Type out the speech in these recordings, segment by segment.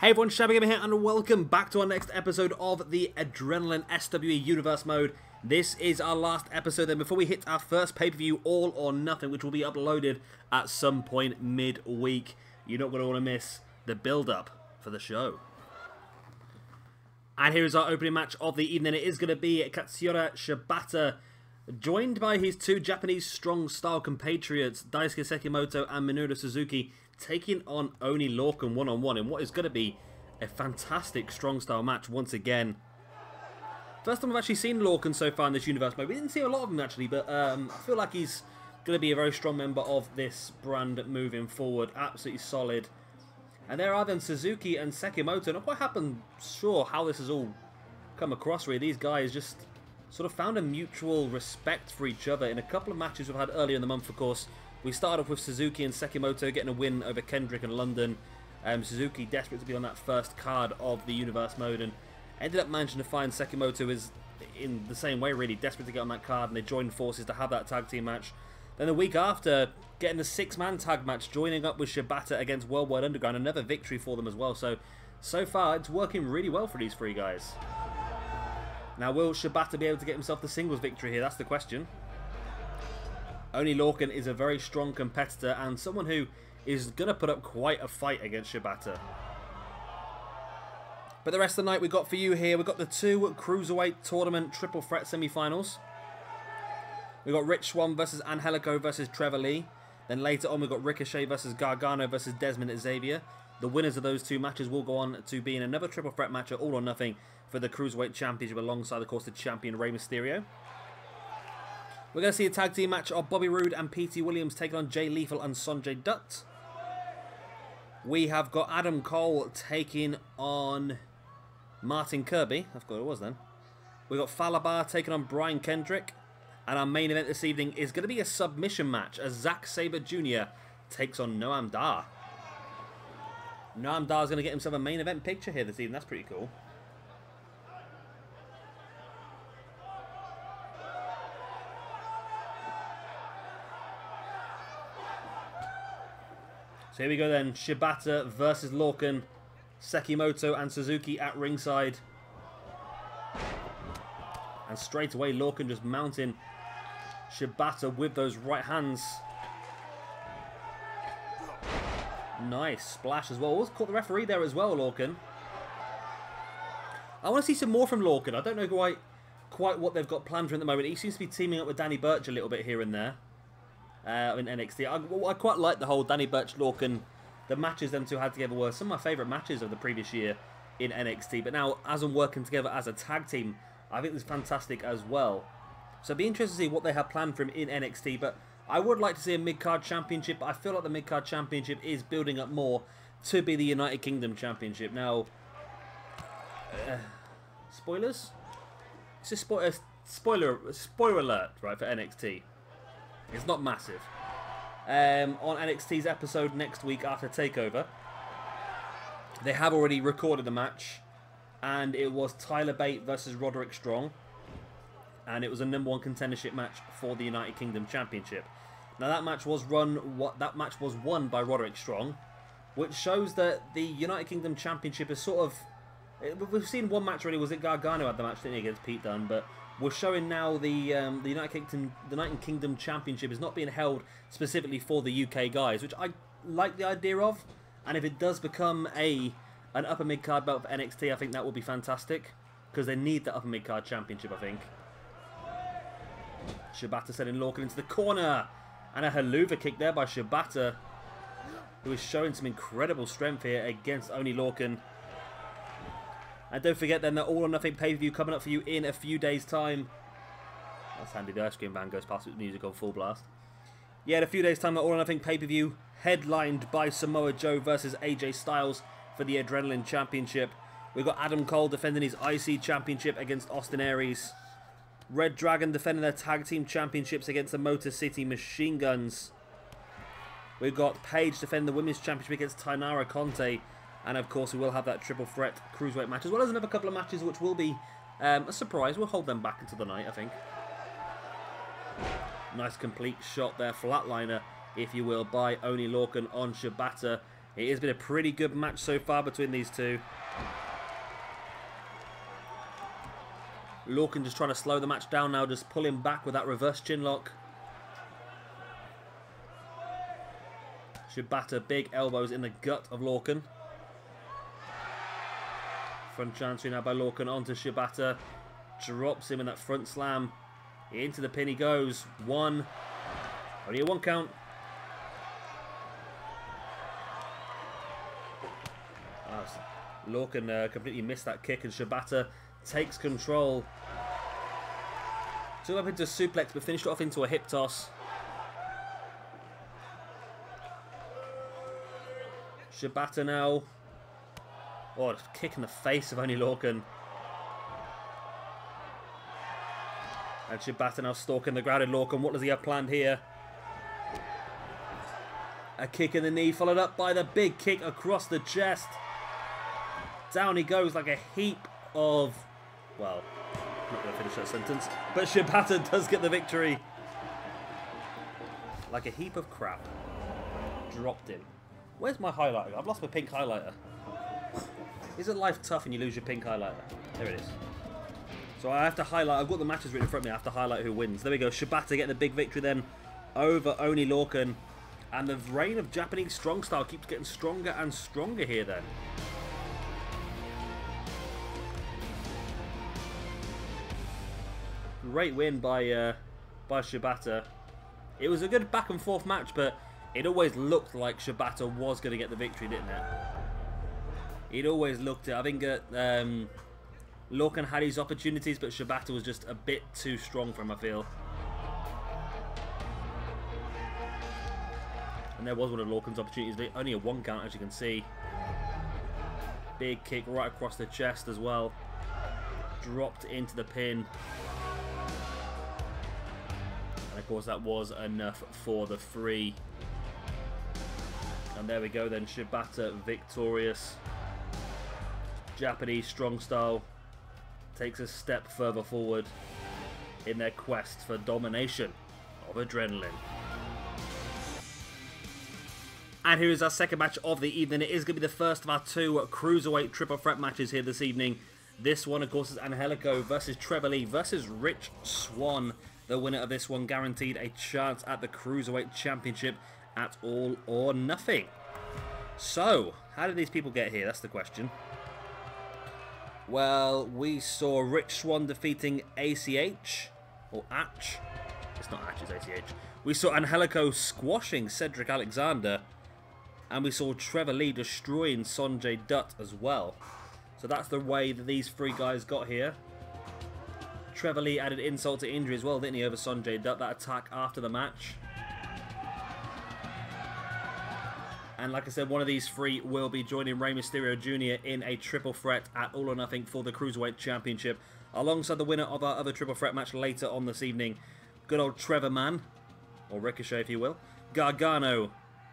Hey everyone, Shabby Gamer here and welcome back to our next episode of the Adrenaline SWE Universe Mode. This is our last episode then before we hit our first pay-per-view All or Nothing, which will be uploaded at some point mid-week. You're not going to want to miss the build-up for the show. And here is our opening match of the evening. It is going to be Katsuyori Shibata, joined by his two Japanese strong style compatriots, Daisuke Sekimoto and Minoru Suzuki, taking on Oney Lorcan one-on-one in what is going to be a fantastic strong style match once again. First time I've actually seen Lorcan so far in this universe mode. We didn't see a lot of him actually, but I feel like he's going to be a very strong member of this brand moving forward. Absolutely solid. And there are then Suzuki and Sekimoto. Not quite sure how this has all come across really. These guys just sort of found a mutual respect for each other in a couple of matches we've had earlier in the month, of course. We started off with Suzuki and Sekimoto getting a win over Kendrick and London. Suzuki desperate to be on that first card of the Universe Mode and ended up managing to find Sekimoto is in the same way really, desperate to get on that card, and they joined forces to have that tag team match. Then the week after, getting a 6-man tag match, joining up with Shibata against Worldwide Underground, another victory for them as well. So far it's working really well for these three guys. Now will Shibata be able to get himself the singles victory here? That's the question. Oney Lorcan is a very strong competitor and someone who is going to put up quite a fight against Shibata. But the rest of the night we've got for you here, we've got the two Cruiserweight Tournament Triple Threat semi-finals. We've got Rich Swann versus Angelico versus Trevor Lee. Then later on we've got Ricochet versus Gargano versus Desmond and Xavier. The winners of those two matches will go on to be in another Triple Threat match at All or Nothing for the Cruiserweight Championship alongside, of course, the champion Rey Mysterio. We're going to see a tag team match of Bobby Roode and Petey Williams taking on Jay Lethal and Sonjay Dutt. We have got Adam Cole taking on Martin Kirby. I forgot who it was then. We've got Fala Bar taking on Brian Kendrick. And our main event this evening is going to be a submission match as Zack Sabre Jr. takes on Noam Dar. Noam Dar is going to get himself a main event picture here this evening. That's pretty cool. So here we go then, Shibata versus Lorcan, Sekimoto and Suzuki at ringside. And straight away Lorcan just mounting Shibata with those right hands. Nice splash as well. Almost caught the referee there as well, Lorcan. I want to see some more from Lorcan. I don't know quite what they've got planned for him at the moment. He seems to be teaming up with Danny Burch a little bit here and there. In NXT. I quite like the whole Danny Burch Lorcan. The matches them two had together were some of my favourite matches of the previous year in NXT. But now, as I'm working together as a tag team, I think it's fantastic as well. So it'd be interesting to see what they have planned for him in NXT. But I would like to see a mid-card championship. But I feel like the mid-card championship is building up more to be the United Kingdom Championship. Now, spoilers? It's a spoiler alert, right, for NXT. It's not massive. On NXT's episode next week after TakeOver, they have already recorded the match, and it was Tyler Bate versus Roderick Strong, and it was a #1 contendership match for the United Kingdom Championship. Now that match was won by Roderick Strong, which shows that the United Kingdom Championship is sort of. We've seen one match already. Was it Gargano had the match, didn't he, against Pete Dunne? But we're showing now the United Kingdom Championship is not being held specifically for the UK guys, which I like the idea of. And if it does become an upper mid-card belt for NXT, I think that will be fantastic, because they need the upper mid-card championship, I think. Shibata sending Lorcan into the corner, and a haluva kick there by Shibata, who is showing some incredible strength here against Oney Lorcan. And don't forget then that All or Nothing pay-per-view coming up for you in a few days' time. That's handy, the ice cream van goes past with music on full blast. Yeah, in a few days' time, the All or Nothing pay-per-view headlined by Samoa Joe versus AJ Styles for the Adrenaline Championship. We've got Adam Cole defending his IC Championship against Austin Aries. Red Dragon defending their Tag Team Championships against the Motor City Machine Guns. We've got Paige defending the Women's Championship against Tainara Conte. And of course we will have that Triple Threat Cruiserweight match, as well as another couple of matches which will be a surprise. We'll hold them back into the night, I think. Nice complete shot there, flatliner, if you will, by Oney Lorcan on Shibata. It has been a pretty good match so far between these two. Lorcan just trying to slow the match down now, just pulling back with that reverse chin lock. Shibata, big elbows in the gut of Lorcan. Front chancery now by Lorcan onto Shibata. Drops him in that front slam. Into the pin he goes. One. Only a 1 count. Lorcan completely missed that kick, and Shibata takes control. Took up into a suplex, but finished it off into a hip toss. Shibata now. Oh, kick in the face of Oney Lorcan. And Shibata now stalking the grounded Lorcan. What does he have planned here? A kick in the knee, followed up by the big kick across the chest. Down he goes like a heap of... Well, I'm not going to finish that sentence. But Shibata does get the victory. Like a heap of crap. Dropped him. Where's my highlighter? I've lost my pink highlighter. Isn't life tough when you lose your pink highlighter? There it is. So I have to highlight... I've got the matches written in front of me. I have to highlight who wins. There we go. Shibata getting the big victory then over Oney Lorcan. And the reign of Japanese strong style keeps getting stronger and stronger here then. Great win by Shibata. It was a good back and forth match, but it always looked like Shibata was going to get the victory, didn't it? It always looked it. I think Lorcan had his opportunities, but Shibata was just a bit too strong for him, I feel. And there was one of Lorcan's opportunities, only a 1 count, as you can see. Big kick right across the chest as well. Dropped into the pin. And of course that was enough for the 3. And there we go then, Shibata victorious. Japanese strong style takes a step further forward in their quest for domination of adrenaline. And here is our second match of the evening. It is going to be the first of our 2 Cruiserweight triple threat matches here this evening. This one, of course, is Angelico versus Trevor versus Rich Swann. The winner of this one guaranteed a chance at the Cruiserweight Championship at All or Nothing. So, how did these people get here? That's the question. Well, we saw Rich Swann defeating ACH, or Atch. It's not Atch, it's ACH. We saw Angelico squashing Cedric Alexander. And we saw Trevor destroying Sonjay Dutt as well. So that's the way that these 3 guys got here. Trevor added insult to injury as well, didn't he, over Sonjay Dutt, that attack after the match. And like I said, one of these 3 will be joining Rey Mysterio Jr. in a triple threat at All or Nothing for the Cruiserweight Championship, alongside the winner of our other triple threat match later on this evening. Good old Trevor man, or Ricochet if you will, Gargano,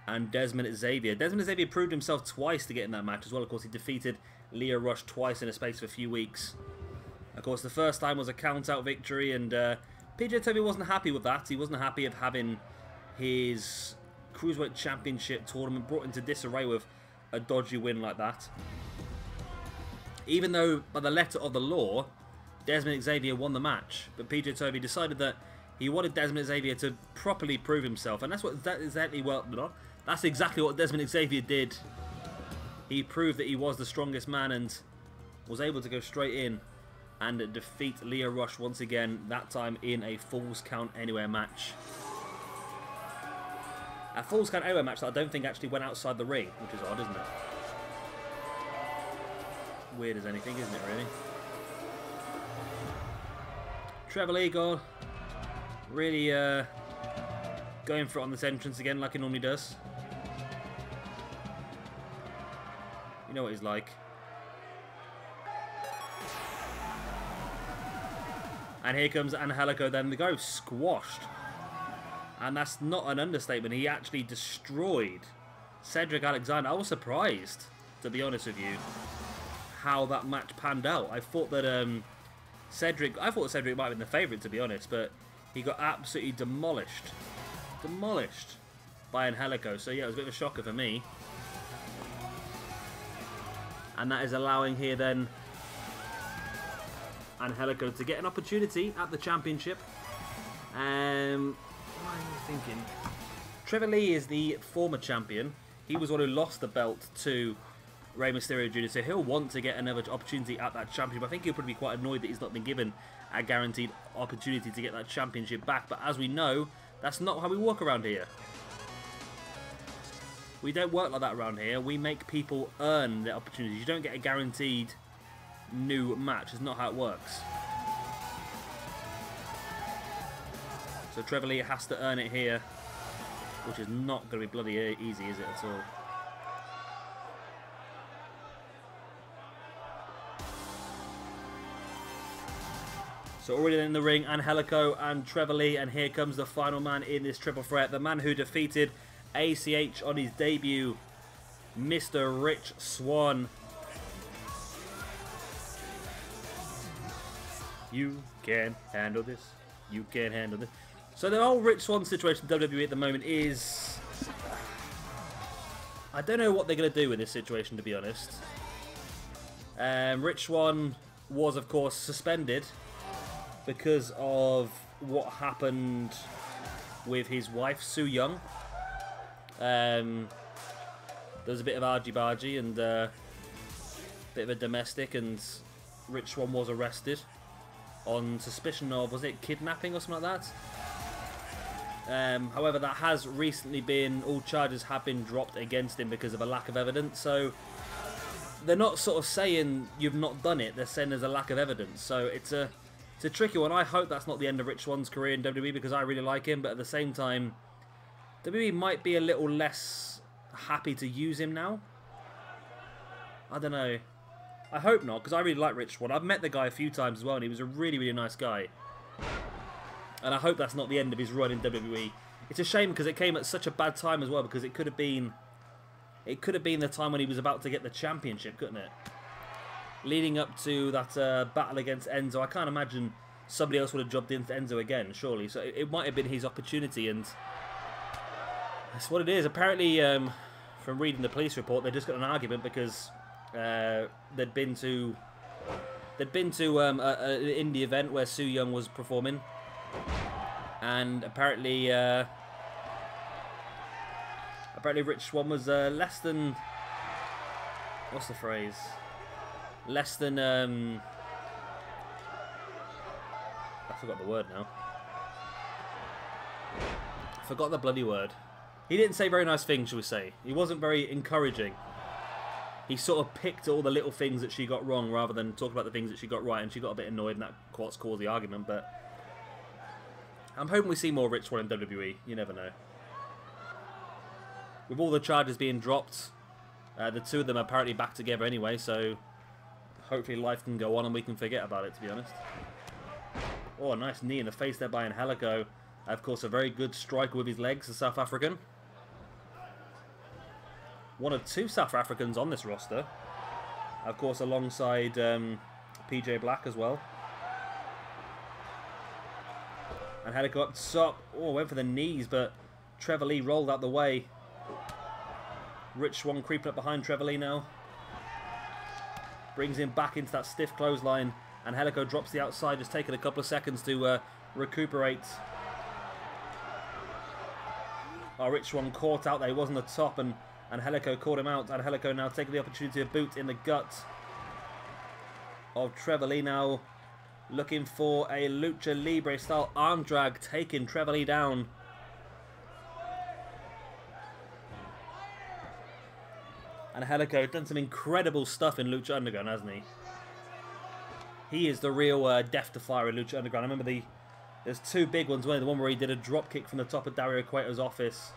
and Desmond Xavier. Desmond Xavier proved himself twice to get in that match as well. Of course, he defeated Lio Rush twice in a space of a few weeks. Of course, the first time was a count-out victory, and NJPW wasn't happy with that. He wasn't happy of having his Cruiserweight Championship tournament brought into disarray with a dodgy win like that. Even though, by the letter of the law, Desmond Xavier won the match, but NJPW decided that he wanted Desmond Xavier to properly prove himself, and that's exactly what Desmond Xavier did. He proved that he was the strongest man and was able to go straight in and defeat Lio Rush once again, that time in a Falls Count Anywhere match. A Falls Count Anywhere match that I don't think actually went outside the ring, which is odd, isn't it? Weird as anything, isn't it, really? Trevor Eagle really going for it on this entrance again like he normally does. You know what he's like. And here comes Angelico then. The guy squashed. And that's not an understatement. He actually destroyed Cedric Alexander. I was surprised, to be honest with you, how that match panned out. I thought that Cedric might have been the favourite, to be honest, but he got absolutely demolished. Demolished by Angelico. So yeah, it was a bit of a shocker for me. And that is allowing here then Angelico to get an opportunity at the championship. What am I thinking? Trevor Lee is the former champion. He was one who lost the belt to Rey Mysterio Jr., so he'll want to get another opportunity at that championship. I think he'll probably be quite annoyed that he's not been given a guaranteed opportunity to get that championship back. But as we know, that's not how we work around here. We don't work like that around here. We make people earn their opportunities. You don't get a guaranteed new match. It's not how it works. So Trevor Lee has to earn it here, which is not going to be bloody easy, is it, at all? So already in the ring, Angelico and Trevor Lee, and here comes the final man in this triple threat. The man who defeated ACH on his debut, Mr. Rich Swann. You can handle this. You can handle this. So the whole Rich Swann situation in WWE at the moment is... I don't know what they're going to do in this situation, to be honest. Rich Swann was, of course, suspended because of what happened with his wife, Su Yung. There was a bit of argy-bargy and a bit of a domestic, and Rich Swann was arrested on suspicion of, was it kidnapping or something like that? However, that has recently been, all charges have been dropped against him because of a lack of evidence. So they're not sort of saying you've not done it, they're saying there's a lack of evidence. So it's a tricky one. I hope that's not the end of Rich Swann's career in WWE because I really like him, but at the same time, WWE might be a little less happy to use him now. I don't know. I hope not, because I really like Rich Swann. I've met the guy a few times as well, and he was a really, really nice guy. And I hope that's not the end of his run in WWE. It's a shame because it came at such a bad time as well, because it could have been the time when he was about to get the championship, couldn't it? Leading up to that battle against Enzo, I can't imagine somebody else would have jobbed into Enzo again, surely. So it might have been his opportunity, and that's what it is. Apparently, from reading the police report, they just got an argument because they'd been to an indie event where Su Yung was performing, and apparently Rich Swann was less than, what's the phrase? Less than I forgot the word now. I forgot the bloody word. He didn't say very nice things, shall we say. He wasn't very encouraging. He sort of picked all the little things that she got wrong rather than talk about the things that she got right, and she got a bit annoyed, and that caused the argument. But I'm hoping we see more Rich Swann in WWE. You never know. With all the charges being dropped, the two of them are apparently back together anyway, so hopefully life can go on and we can forget about it, to be honest. Oh, a nice knee in the face there by Angelico. Of course, a very good striker with his legs, the South African. One of two South Africans on this roster. Of course, alongside PJ Black as well. Angelico up top. Oh, went for the knees, but Trevor Lee rolled out the way. Rich Swann creeping up behind Trevor Lee now. Brings him back into that stiff clothesline. Angelico drops the outside, just taking a couple of seconds to recuperate. Oh, Rich Swann caught out there. He was on the top, and Angelico caught him out. Angelico now taking the opportunity to boot in the gut of Trevor Lee now. Looking for a Lucha Libre style arm drag, taking Trevor Lee down. Angelico done some incredible stuff in Lucha Underground, hasn't he? He is the real death defier in Lucha Underground. I remember there's two big ones. The one where he did a drop kick from the top of Dario Cueto's office,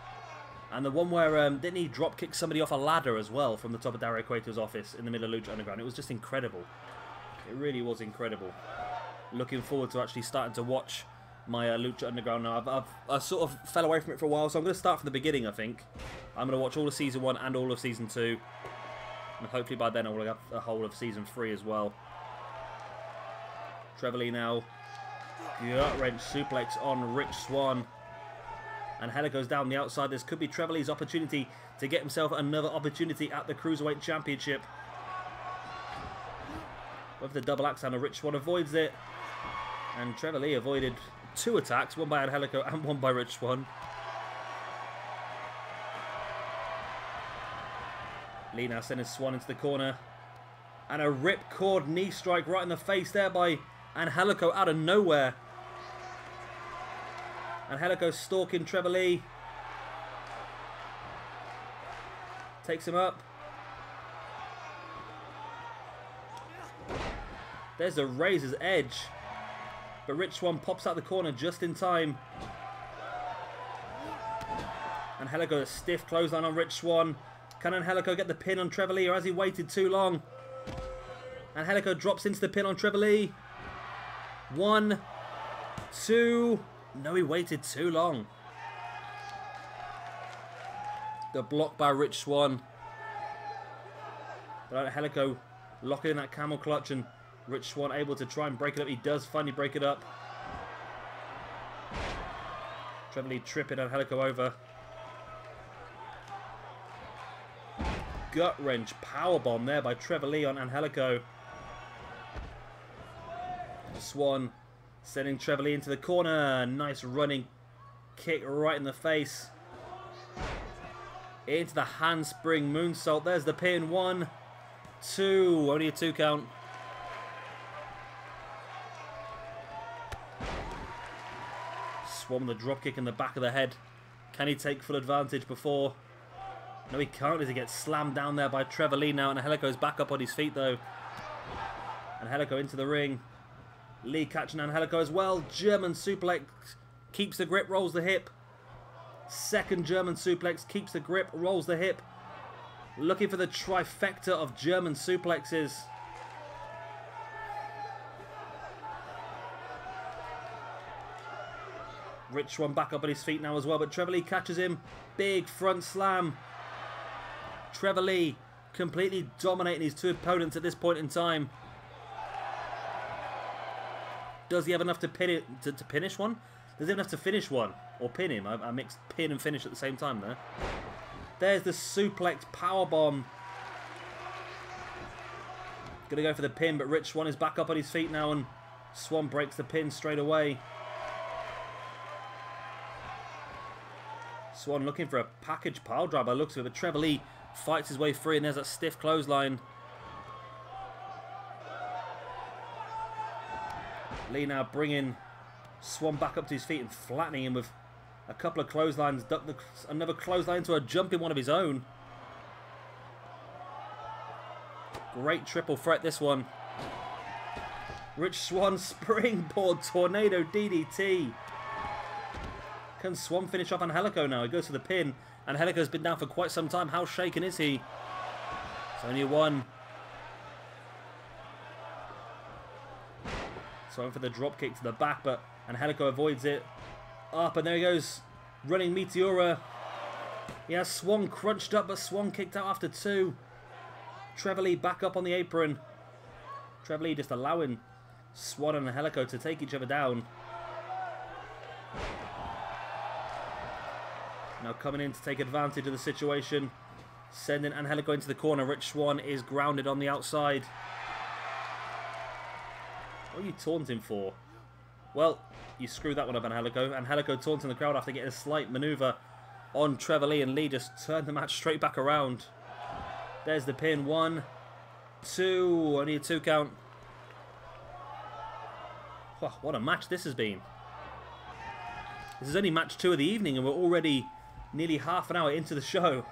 and the one where didn't he drop kick somebody off a ladder as well from the top of Dario Cueto's office in the middle of Lucha Underground. It was just incredible. It really was incredible. Looking forward to actually starting to watch my Lucha Underground now. I sort of fell away from it for a while, so I'm going to start from the beginning, I think. I'm going to watch all of Season 1 and all of Season 2. And hopefully by then I will have a whole of Season 3 as well. Trevor Lee now. Gut-wrench suplex on Rich Swann. And Angelico's down the outside. This could be Trevor Lee's opportunity to get himself another opportunity at the Cruiserweight Championship. With the double axe handle, Rich Swann avoids it. And Trevor Lee avoided 2 attacks, one by Angelico and one by Rich Swann. Lee now sending Swann into the corner. And a ripcord knee strike right in the face there by Angelico out of nowhere. Angelico stalking Trevor Lee. Takes him up. There's a razor's edge. But Rich Swann pops out the corner just in time. Angelico a stiff clothesline on Rich Swann. Can Angelico get the pin on Trevor Lee, or has he waited too long? Angelico drops into the pin on Trevor Lee. 1, 2. No, he waited too long. The block by Rich Swann. But Angelico locking in that camel clutch, and Rich Swann able to try and break it up. He does finally break it up. Trevor Lee tripping Angelico over. Gut wrench powerbomb there by Trevor Lee on Angelico. Swann sending Trevor Lee into the corner. Nice running kick right in the face. Into the handspring moonsault. There's the pin. 1, 2. Only a 2 count. Swann with a dropkick in the back of the head. Can he take full advantage before? No, he can't as he gets slammed down there by Trevor Lee now. And Angelico's back up on his feet though. Angelico into the ring. Lee catching Angelico as well. German suplex. Keeps the grip, rolls the hip. Second German suplex. Keeps the grip, rolls the hip. Looking for the trifecta of German suplexes. Rich Swann back up on his feet now as well. But Trevor Lee catches him. Big front slam. Trevor Lee completely dominating his 2 opponents at this point in time. Does he have enough to pin it to finish one? Does he have enough to finish one or pin him? I mixed pin and finish at the same time there. There's the suplex powerbomb. Gonna go for the pin, but Rich Swann is back up on his feet now, and Swann breaks the pin straight away. Swann looking for a package pile drive by the looks of it, but Trevor Lee fights his way free, and there's that stiff clothesline. Lee now bringing Swann back up to his feet and flattening him with a couple of clotheslines. Another clothesline into a jumping one of his own. Great triple threat this one. Rich Swann springboard tornado DDT. Can Swann finish off Angelico now? He goes for the pin. Angelico's been down for quite some time. How shaken is he? It's only a 1. Going for the drop kick to the back, but Angelico avoids it. Up, and there he goes. Running Meteora. He has Swann crunched up, but Swann kicked out after 2. Trevor Lee back up on the apron. Trevor Lee just allowing Swann and Angelico to take each other down. Now coming in to take advantage of the situation. Sending Angelico into the corner. Rich Swann is grounded on the outside. What are you taunting for? Well, you screwed that one up, Angelico. Angelico taunting the crowd after getting a slight maneuver on Trevor Lee, and Lee just turned the match straight back around. There's the pin. 1, 2. Only a 2 count. Wow, what a match this has been. This is only match 2 of the evening, and we're already nearly half an hour into the show.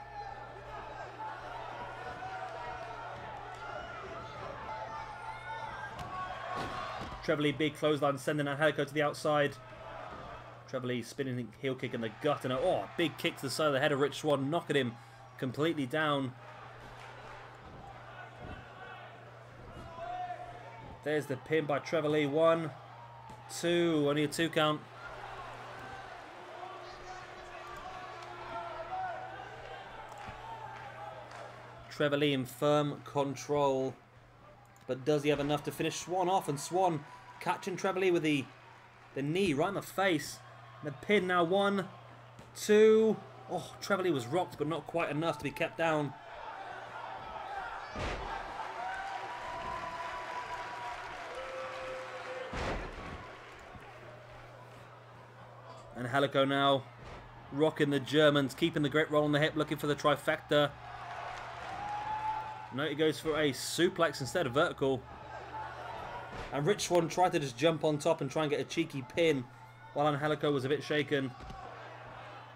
Trevor Lee big clothesline sending Angelico to the outside. Trevor Lee spinning heel kick in the gut, and a big kick to the side of the head of Rich Swann, knocking him completely down. There's the pin by Trevor Lee. 1, 2. Only a 2 count. Trevor Lee in firm control. But does he have enough to finish Swann off? And Swann catching Trevor Lee with the knee right in the face. And the pin now. 1, 2. Oh, Trevor Lee was rocked, but not quite enough to be kept down. Angelico now rocking the Germans, keeping the great roll on the hip, looking for the trifecta. No, he goes for a suplex instead of vertical. And Rich Swann tried to just jump on top and try and get a cheeky pin while Angelico was a bit shaken.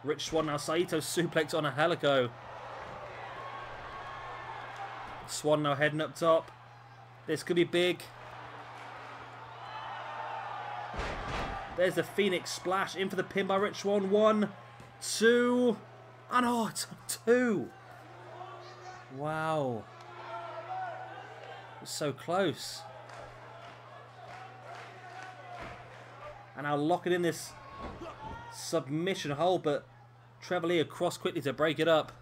Rich Swann now Saito suplex on Angelico. Swann now heading up top. This could be big. There's the Phoenix Splash in for the pin by Rich Swann. 1, 2, and oh, it's 2. Wow. It's so close. And now locking in this submission hold, but Trevor Lee across quickly to break it up.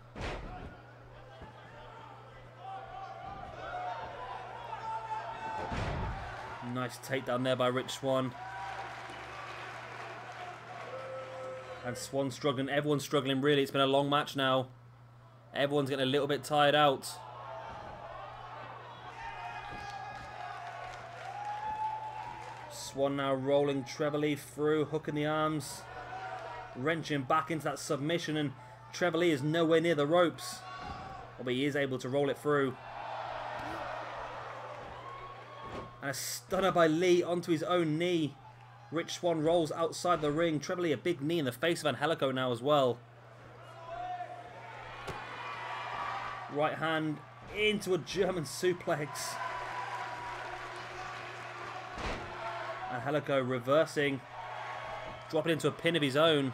Nice takedown there by Rich Swann. And Swann struggling. Everyone's struggling, really. It's been a long match now. Everyone's getting a little bit tired out. Swann now rolling Trevor Lee through, hooking the arms, wrenching back into that submission, and Trevor Lee is nowhere near the ropes. But he is able to roll it through. And a stunner by Lee onto his own knee. Rich Swann rolls outside the ring. Trevor Lee a big knee in the face of Angelico now as well. Right hand into a German suplex. Angelico reversing. Dropping into a pin of his own.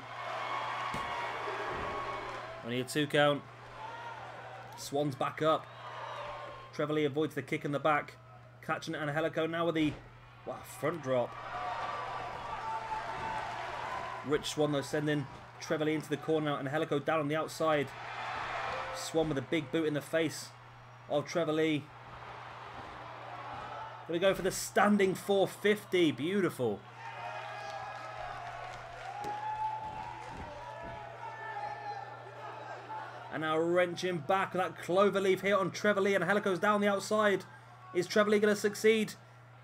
Only a 2 count. Swann's back up. Trevor Lee avoids the kick in the back. Catching Angelico now with the front drop. Rich Swann though sending Trevor Lee into the corner now. Angelico down on the outside. Swann with a big boot in the face of Trevor Lee. Gonna go for the standing 450. Beautiful. And now wrenching back that cloverleaf here on Trevor Lee. And Angelico's down the outside. Is Trevor Lee going to succeed?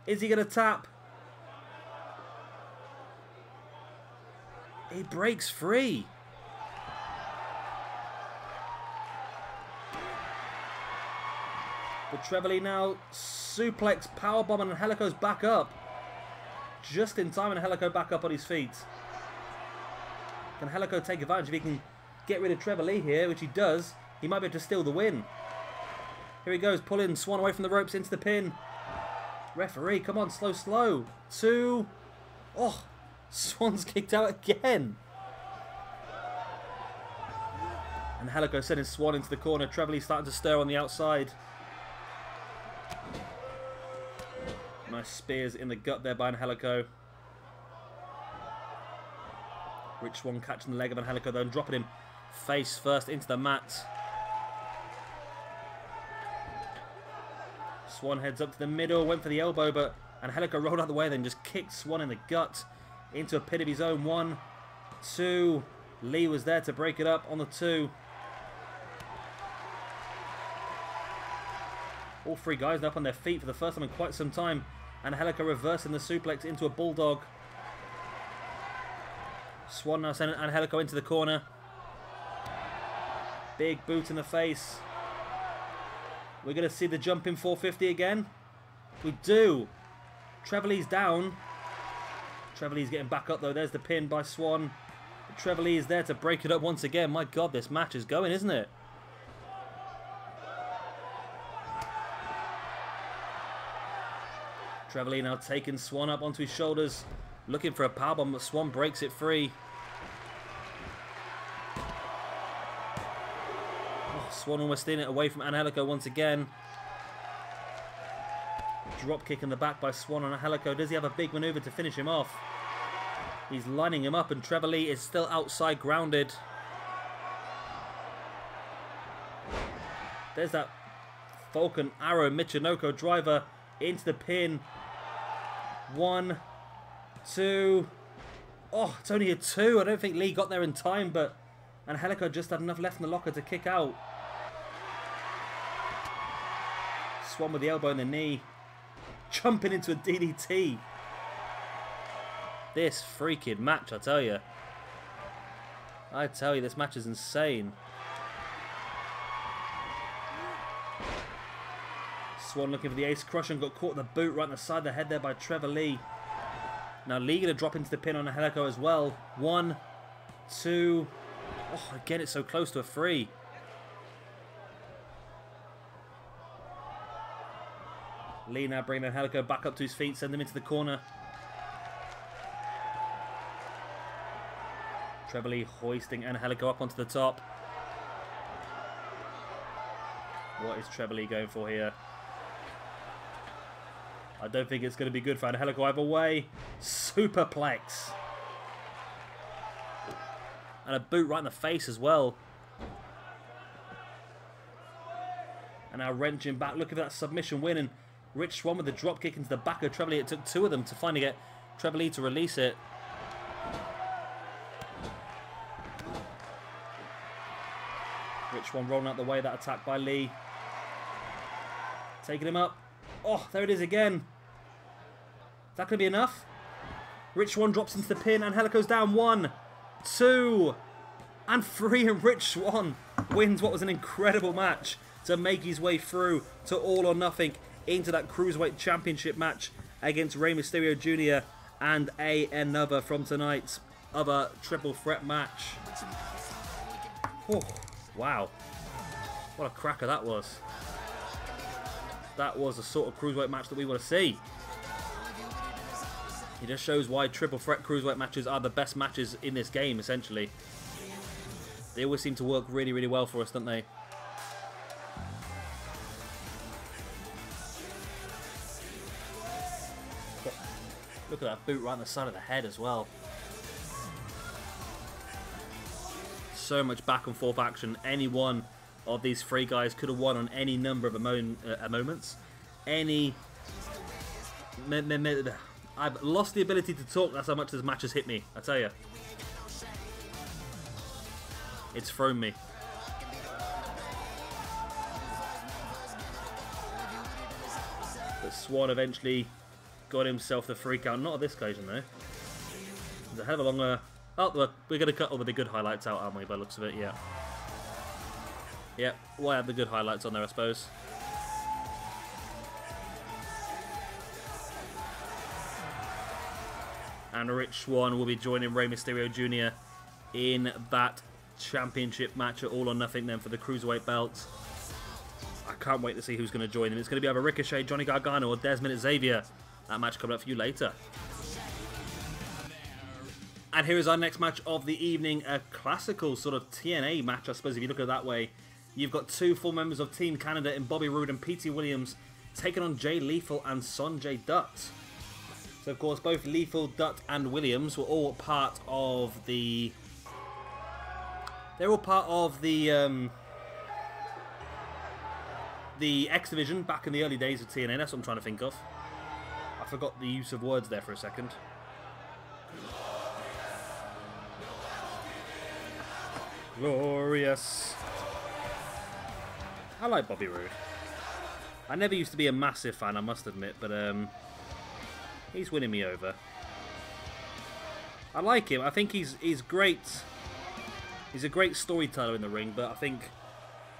Is he going to tap? He breaks free. But Trevor Lee now suplex powerbomb, and Angelico's back up. Just in time, and Angelico back up on his feet. Can Angelico take advantage? If he can get rid of Trevor Lee here, which he does, he might be able to steal the win. Here he goes, pulling Swann away from the ropes into the pin. Referee, come on, slow, slow. 2. Oh, Swann's kicked out again. And Angelico sending Swann into the corner. Trevor Lee starting to stir on the outside. Nice spears in the gut there by Angelico. Rich Swann catching the leg of Angelico though and dropping him face first into the mat. Swann heads up to the middle, went for the elbow, but Angelico rolled out of the way, then just kicked Swann in the gut into a pit of his own. 1, 2. Lee was there to break it up on the 2. All 3 guys up on their feet for the first time in quite some time. Angelico reversing the suplex into a bulldog. Swann now sending Angelico into the corner. Big boot in the face. We're going to see the jumping 450 again. We do. Trevor Lee's down. Trevor Lee's getting back up though. There's the pin by Swann. Trevor Lee is there to break it up once again. My God, this match is going, isn't it? Trevor Lee now taking Swann up onto his shoulders. Looking for a powerbomb, but Swann breaks it free. Swann almost stealing it away from Angelico once again. Drop kick in the back by Swann on Angelico. Does he have a big maneuver to finish him off? He's lining him up and Trevor Lee is still outside grounded. There's that Falcon Arrow Michinoku driver into the pin. 1, 2. Oh, it's only a 2. I don't think Lee got there in time, but Angelico just had enough left in the locker to kick out. Swann with the elbow in the knee. Jumping into a DDT. This freaking match, I tell you. I tell you, this match is insane. Swann looking for the ace crush and got caught in the boot right on the side of the head there by Trevor Lee. Now Lee going to drop into the pin on Angelico as well. 1, 2. Oh, again, it's so close to a 3. Lee now bringing Angelico back up to his feet, send him into the corner. Trevor Lee hoisting Angelico up onto the top. What is Trevor Lee going for here? I don't think it's going to be good for Angelico either way. Superplex. And a boot right in the face as well. And now wrenching back, looking for that submission win. And Rich Swann with the drop kick into the back of Trevor Lee. It took 2 of them to finally get Trevor Lee to release it. Rich Swann rolling out the way, that attack by Lee. Taking him up. Oh, there it is again. Is that going to be enough? Rich Swann drops into the pin. Angelico's down 1, 2, and 3. And Rich Swann wins what was an incredible match to make his way through to All or Nothing into that Cruiserweight Championship match against Rey Mysterio Jr. and another from tonight's other triple threat match. Oh, wow. What a cracker that was. That was the sort of Cruiserweight match that we want to see. It just shows why triple threat Cruiserweight matches are the best matches in this game, essentially. They always seem to work really, really well for us, don't they? Look at that boot right on the side of the head as well. So much back and forth action. Any one of these 3 guys could have won on any number of moments. I've lost the ability to talk. That's how much this match has hit me, I tell you. It's thrown me. But Swann eventually got himself the 3 count. Not at this occasion, though. There's a hell of a longer... Oh, we're going to cut all the good highlights out, aren't we, by the looks of it? Yeah. Yeah, we'll have the good highlights on there, I suppose. And Rich Swann will be joining Rey Mysterio Jr. in that championship match at All or Nothing then for the Cruiserweight belt. I can't wait to see who's going to join him. It's going to be either Ricochet, Johnny Gargano, or Desmond Xavier. That match coming up for you later. And here is our next match of the evening. A classical sort of TNA match, I suppose, if you look at it that way. You've got 2 full members of Team Canada in Bobby Roode and Petey Williams taking on Jay Lethal and Sonjay Dutt. So, of course, both Lethal, Dutt, and Williams were all part of the... They're all part of the X Division back in the early days of TNA. That's what I'm trying to think of. I forgot the use of words there for a second. Glorious. I like Bobby Roode. I never used to be a massive fan, I must admit, but he's winning me over. I like him. I think he's great. He's a great storyteller in the ring, but I think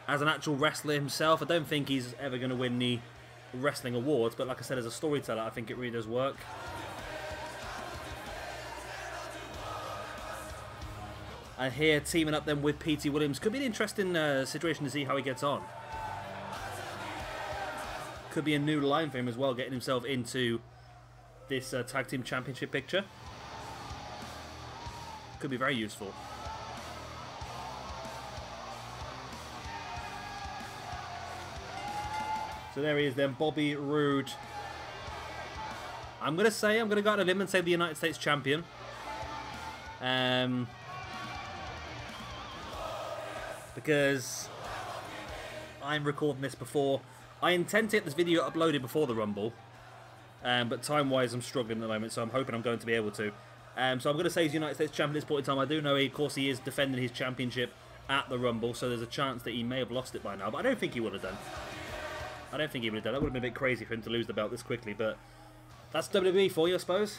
as an actual wrestler himself, I don't think he's ever going to win the wrestling awards, but like I said, as a storyteller, I think it really does work. And here, teaming up then with Petey Williams. Could be an interesting situation to see how he gets on. Could be a new line for him as well, getting himself into this Tag Team Championship picture. Could be very useful. So there he is then, Bobby Roode. I'm going to go out on a limb and say the United States Champion. Because I'm recording this before. I intend to get this video uploaded before the Rumble. But time-wise, I'm struggling at the moment, so I'm hoping I'm going to be able to. So I'm going to say he's United States Champion at this point in time. I do know, of course, he is defending his championship at the Rumble, so there's a chance that he may have lost it by now. But I don't think he would have done. I don't think he would have done. That would have been a bit crazy for him to lose the belt this quickly, but that's WWE for you, I suppose.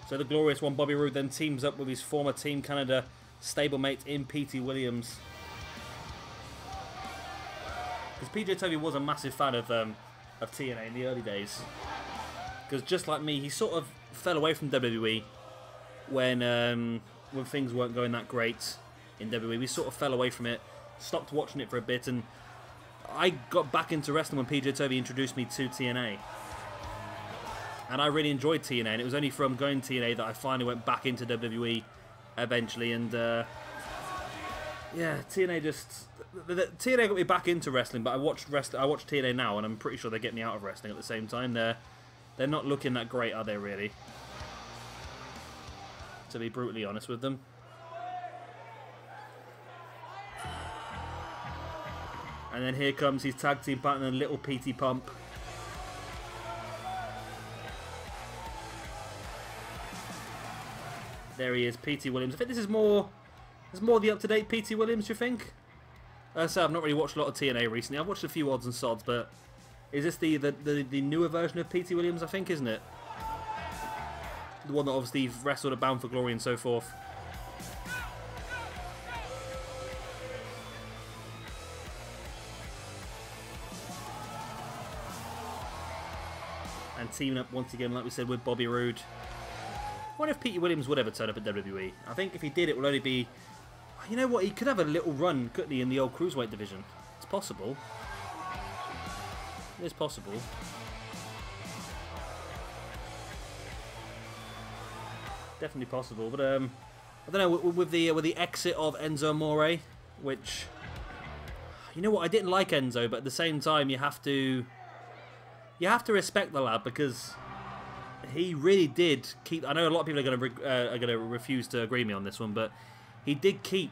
So the Glorious One, Bobby Roode, then teams up with his former Team Canada stablemate in Petey Williams. Because PJW was a massive fan of TNA in the early days. Because just like me, he sort of fell away from WWE when things weren't going that great in WWE. We sort of fell away from it, stopped watching it for a bit, and I got back into wrestling when PJW introduced me to TNA. And I really enjoyed TNA, and it was only from going to TNA that I finally went back into WWE eventually, and yeah, TNA just... TNA got me back into wrestling, but I watch TNA now, and I'm pretty sure they get me out of wrestling at the same time. They're not looking that great, are they, really? To be brutally honest with them. And then here comes his tag team partner, Little Petey Pump. There he is, Petey Williams. I think this is more the up-to-date Petey Williams, do you think? So I've not really watched a lot of TNA recently. I've watched a few odds and sods, but is this the newer version of Petey Williams, I think, isn't it? The one that obviously wrestled at Bound for Glory and so forth. And teaming up once again, like we said, with Bobby Roode. I wonder if Petey Williams would ever turn up at WWE. I think if he did, it would only be... You know what? He could have a little run, couldn't he, in the old Cruiserweight division? It's possible. It is possible. Definitely possible. But I don't know, with the exit of Enzo Amore, which... You know what? I didn't like Enzo, but at the same time, you have to respect the lad, because he really did keep... I know a lot of people are going to refuse to agree with me on this one, but he did keep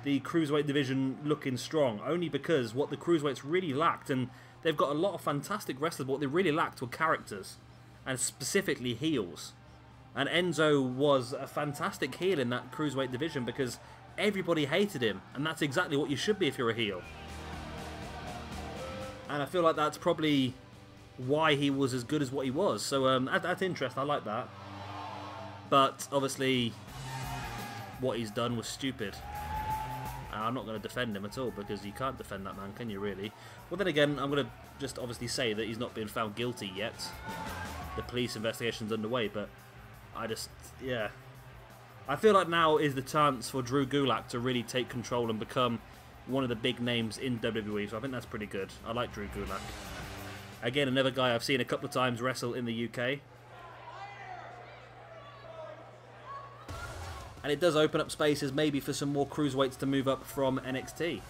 the Cruiserweight division looking strong, only because what the Cruiserweights really lacked, and they've got a lot of fantastic wrestlers, but what they really lacked were characters, and specifically heels. And Enzo was a fantastic heel in that Cruiserweight division because everybody hated him, and that's exactly what you should be if you're a heel. And I feel like that's probably why he was as good as what he was. So that's interesting. I like that. But obviously, what he's done was stupid. And I'm not going to defend him at all, because you can't defend that man, can you, really? Well, then again, I'm going to just obviously say that he's not been found guilty yet. The police investigation's underway, but I just, yeah. I feel like now is the chance for Drew Gulak to really take control and become one of the big names in WWE, so I think that's pretty good. I like Drew Gulak. Again, another guy I've seen a couple of times wrestle in the UK. And it does open up spaces maybe for some more cruiserweights to move up from NXT.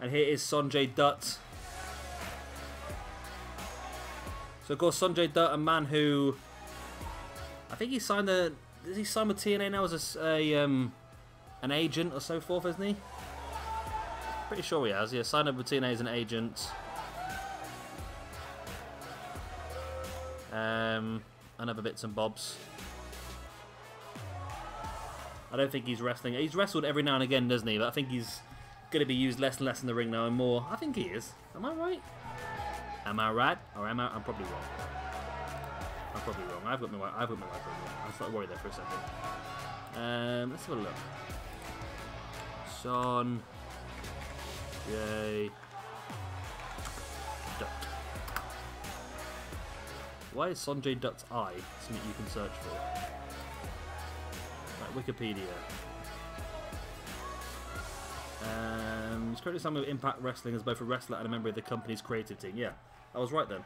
And here is Sonjay Dutt. So of course Sonjay Dutt, a man who... I think he signed a... Does he sign with TNA now as an agent or so forth, isn't he? Pretty sure he has. Yeah, signed up with TNA as an agent. And other bits and bobs. I don't think he's wrestling. He's wrestled every now and again, doesn't he? But I think he's going to be used less and less in the ring now and more. I think he is. Am I right? Am I right? Or am I? I'm probably wrong. I'm probably wrong. I've got my life wrong. I started worried there for a second. Let's have a look. Sonjay Dutt. Why is Sonjay Dutt's eye something you can search for? Right, Wikipedia. He's currently signed with Impact Wrestling as both a wrestler and a member of the company's creative team. Yeah, I was right then.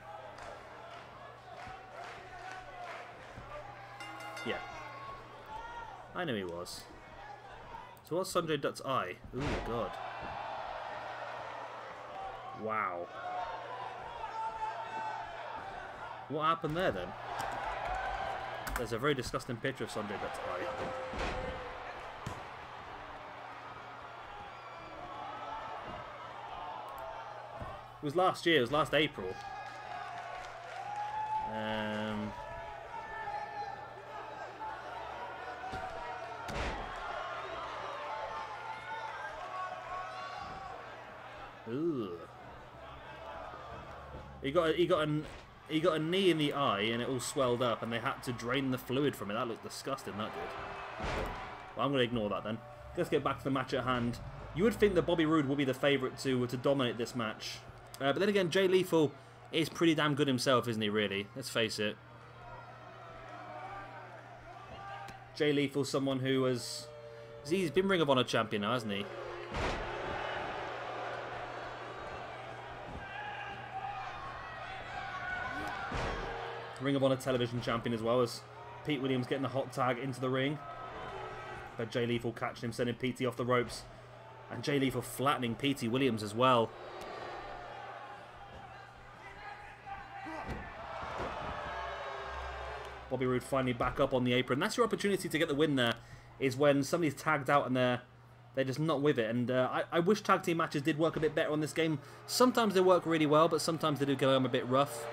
Yeah. I knew he was. So what's Sonjay Dutt's eye? Ooh, God. Wow. What happened there, then? There's a very disgusting picture of Sonjay Dutt's eye. It was last year. It was last April. Ooh. He got He got a knee in the eye and it all swelled up and they had to drain the fluid from it. That looked disgusting, that did. Well, I'm going to ignore that then. Let's get back to the match at hand. You would think that Bobby Roode will be the favourite to dominate this match. But then again, Jay Lethal is pretty damn good himself, isn't he, really? Let's face it. Jay Lethal, someone who has... He's been Ring of Honor champion now, hasn't he? Ring of Honor television champion as well, as Pete Williams getting the hot tag into the ring. But Jay Lethal catching him, sending Petey off the ropes. And Jay Lethal flattening Petey Williams as well. Bobby Roode finally back up on the apron. That's your opportunity to get the win there, is when somebody's tagged out and they're just not with it. And I wish tag team matches did work a bit better on this game. Sometimes they work really well, but sometimes they do go a bit rough.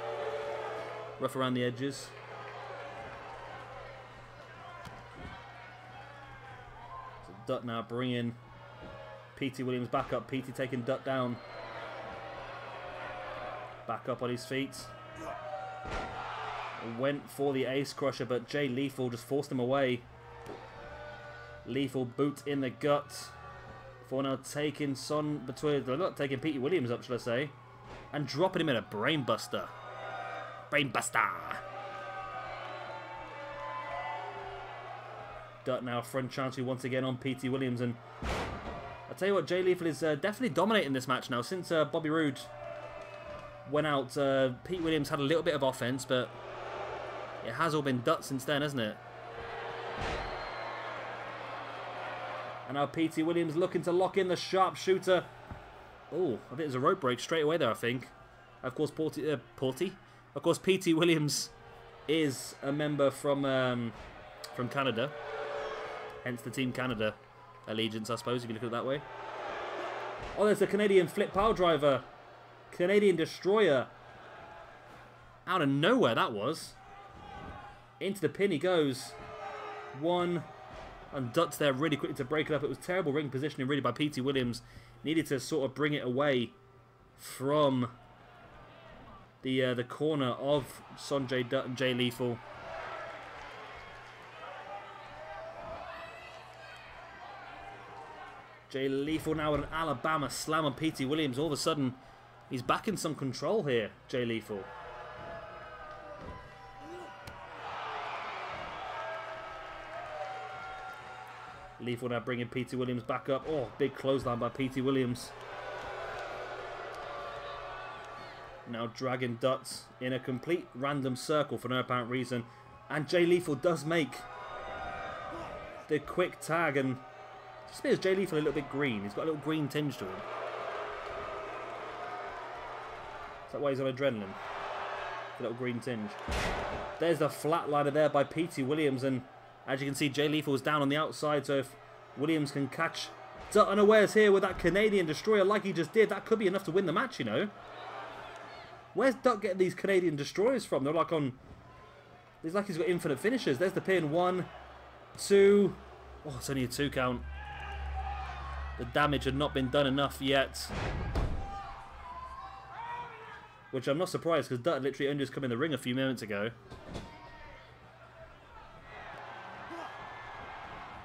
Rough around the edges. So Dutt now bringing Petey Williams back up. Petey taking Dutt down. Back up on his feet. Went for the Ace Crusher, but Jay Lethal just forced him away. Lethal boot in the gut. For now taking taking Petey Williams up, shall I say. And dropping him in a brainbuster. Brainbuster. Dutt now front chancery once again on Petey Williams, and I'll tell you what, Jay Lethal is definitely dominating this match now. Since Bobby Roode went out, Pete Williams had a little bit of offense, but it has all been Dutt since then, hasn't it? And now Petey Williams looking to lock in the sharpshooter. Oh, I think there's a rope break straight away there, I think. Of course, Of course, Petey Williams is a member from Canada. Hence the Team Canada allegiance, I suppose, if you look at it that way. Oh, there's a Canadian flip pile driver. Canadian Destroyer. Out of nowhere, that was. Into the pin he goes. One. And Dutt's there really quickly to break it up. It was terrible ring positioning, really, by Petey Williams. Needed to sort of bring it away from the corner of Sonjay, Dutt, and Jay Lethal. Jay Lethal now with an Alabama slam on Petey Williams. All of a sudden, he's back in some control here, Jay Lethal. Lethal now bringing Petey Williams back up. Oh, big clothesline by Petey Williams. Now dragging Dutt in a complete random circle for no apparent reason. And Jay Lethal does make the quick tag, and just makes Jay Lethal a little bit green. He's got a little green tinge to him. Is that why he's on adrenaline? A little green tinge. There's the flatliner there by Petey Williams, and as you can see, Jay Lethal is down on the outside, so if Williams can catch Dutt unawares here with that Canadian Destroyer like he just did, that could be enough to win the match, you know. Where's Dutt getting these Canadian Destroyers from? They're like on... It's like he's got infinite finishers. There's the pin. 1, 2... Oh, it's only a 2 count. The damage had not been done enough yet. Which I'm not surprised, because Dutt literally only just come in the ring a few moments ago.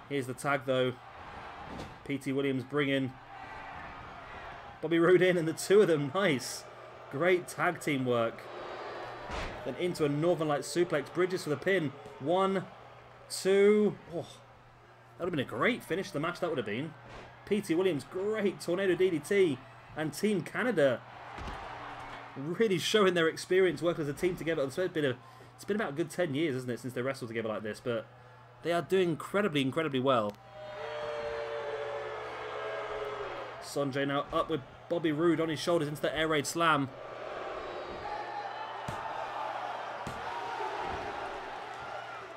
Here's the tag, though. Petey Williams bringing Bobby Roode in, and the two of them, nice. Great tag team work. Then into a Northern Light suplex. Bridges for the pin. 1, 2. Oh, that would have been a great finish to the match, that would have been. Petey Williams, great Tornado DDT. And Team Canada really showing their experience working as a team together. It's been about a good 10 years, isn't it, since they wrestled together like this. But they are doing incredibly, incredibly well. Sonjay now up with Bobby Roode on his shoulders into the air raid slam.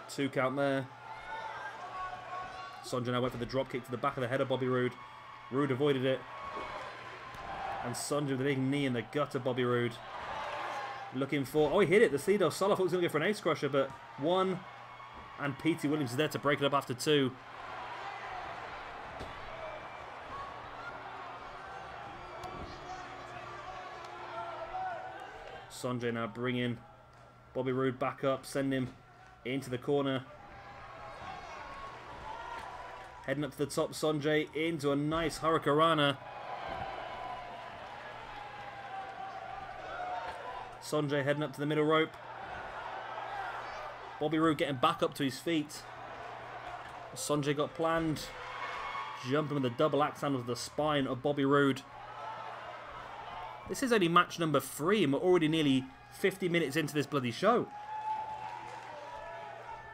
Two count there. Sonjay now went for the drop kick to the back of the head of Bobby Roode. Roode avoided it. And Sonjay with a big knee in the gut of Bobby Roode. Looking for... Oh, he hit it. The Cedo Solo thought he was going to go for an ace crusher, but 1. And Petey Williams is there to break it up after 2. Sonjay now bringing Bobby Roode back up, send him into the corner. Heading up to the top, Sonjay into a nice Hurricanrana. Sonjay heading up to the middle rope. Bobby Roode getting back up to his feet. Sonjay got planned. Jumping with a double axe handle to the spine of Bobby Roode. This is only match number 3 and we're already nearly 50 minutes into this bloody show.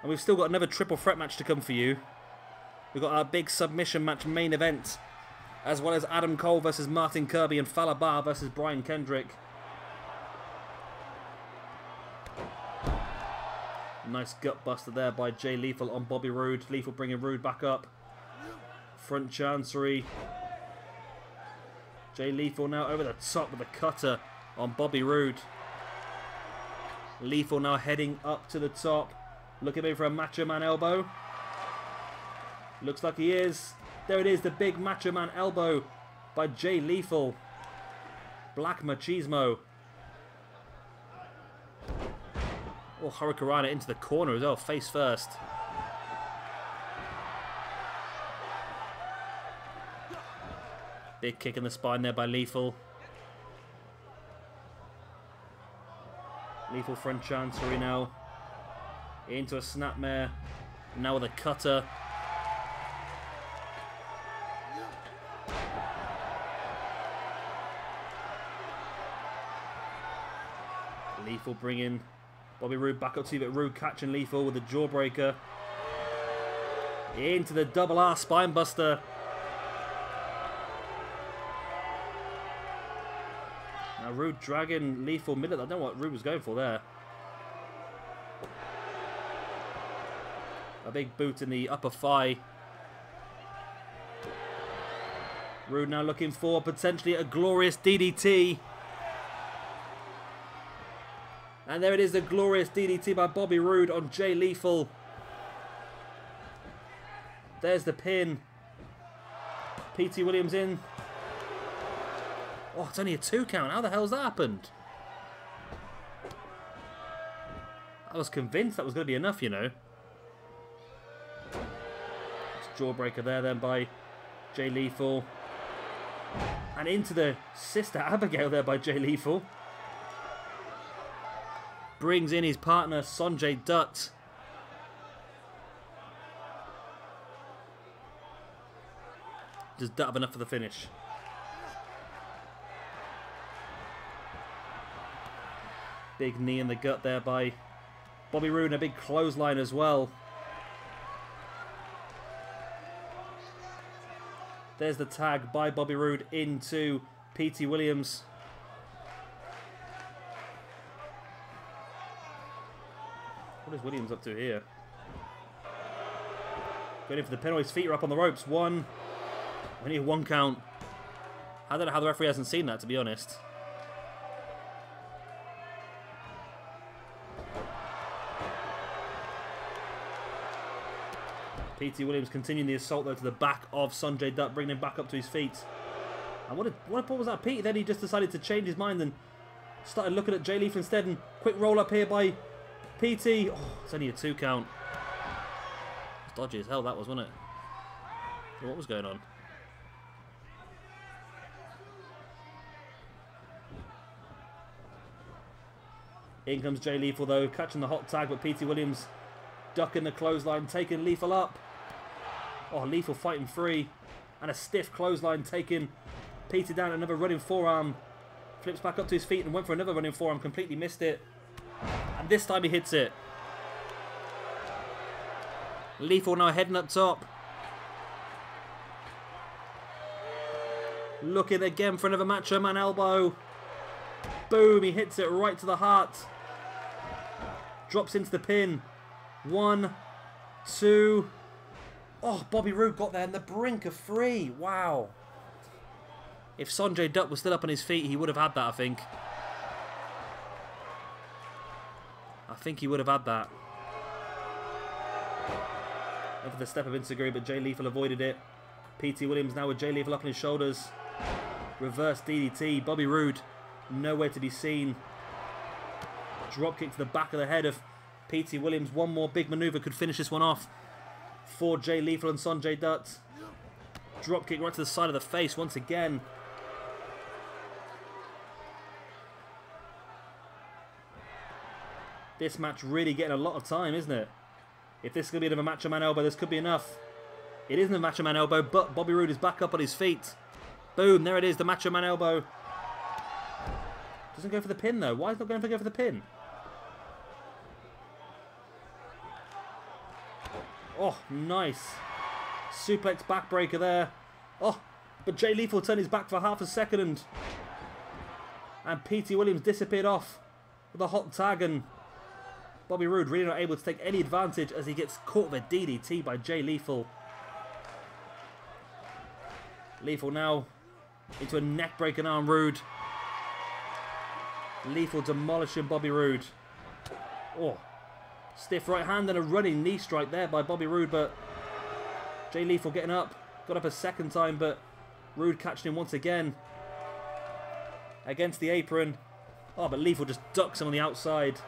And we've still got another triple threat match to come for you. We've got our big submission match main event, as well as Adam Cole versus Martin Kirby and Fala Bar versus Brian Kendrick. Nice gut buster there by Jay Lethal on Bobby Roode. Lethal bringing Roode back up. Front chancery. Jay Lethal now over the top with a cutter on Bobby Roode. Lethal now heading up to the top. Looking maybe for a Macho Man elbow. Looks like he is. There it is, the big Macho Man elbow by Jay Lethal. Black Machismo. Oh, Hurricanrana into the corner as well, face first. Big kick in the spine there by Lethal. Lethal front chancery now. Into a snapmare. Now with a cutter. Lethal bringing Bobby Roode back up to you, but Roode catching Lethal with the jawbreaker. Into the double R spine buster. Now Roode dragging Lethal middle. I don't know what Roode was going for there. A big boot in the upper thigh. Roode now looking for potentially a glorious DDT. And there it is, the glorious DDT by Bobby Roode on Jay Lethal. There's the pin. Petey Williams in. Oh, it's only a 2 count. How the hell's that happened? I was convinced that was going to be enough, you know. It's jawbreaker there then by Jay Lethal. And into the Sister Abigail there by Jay Lethal. Brings in his partner, Sonjay Dutt. Does Dutt have enough for the finish? Big knee in the gut there by Bobby Roode, and a big clothesline as well. There's the tag by Bobby Roode into Petey Williams. What is Williams up to here? Going in for the pin. His feet are up on the ropes. One. Only a 1 count. I don't know how the referee hasn't seen that, to be honest. Petey Williams continuing the assault though to the back of Sonjay Dutt, bringing him back up to his feet. And what was that, Petey? Then he just decided to change his mind and started looking at Jay Lethal instead. And quick roll up here by Petey. Oh, it's only a 2 count. It's dodgy as hell that was, wasn't it? So what was going on? In comes Jay Lethal though, catching the hot tag, but Petey Williams ducking the clothesline, taking Lethal up. Oh, Lethal fighting free. And a stiff clothesline taking Petey down. Another running forearm. Flips back up to his feet and went for another running forearm. Completely missed it. And this time he hits it. Lethal now heading up top. Looking again for another Macho Man elbow. Boom, he hits it right to the heart. Drops into the pin. 1, 2. Oh, Bobby Roode got there on the brink of 3. Wow. If Sonjay Dutt was still up on his feet, he would have had that, I think. I think he would have had that. Went for the step of Inseguri, but Jay Lethal avoided it. Petey Williams now with Jay Lethal up on his shoulders. Reverse DDT. Bobby Roode nowhere to be seen. dropkick to the back of the head of Petey Williams. One more big maneuver could finish this one off for Jay Lethal and Sonjay Dutt. Dropkick right to the side of the face once again. This match really getting a lot of time, isn't it? If this is going to be another Macho Man elbow, this could be enough. It isn't a Macho Man elbow, but Bobby Roode is back up on his feet. Boom, there it is, the Macho Man elbow. Doesn't go for the pin, though. Why is it not going to go for the pin? Oh, nice. Suplex backbreaker there. Oh, but Jay Lethal turned his back for half a second. And Petey Williams disappeared off with a hot tag, and Bobby Roode really not able to take any advantage as he gets caught with a DDT by Jay Lethal. Lethal now into a neck-breaking arm Roode. Lethal demolishing Bobby Roode. Oh, stiff right hand and a running knee strike there by Bobby Roode, but Jay Lethal getting up. Got up a second time, but Roode catching him once again. Against the apron. Oh, but Lethal just ducks him on the outside.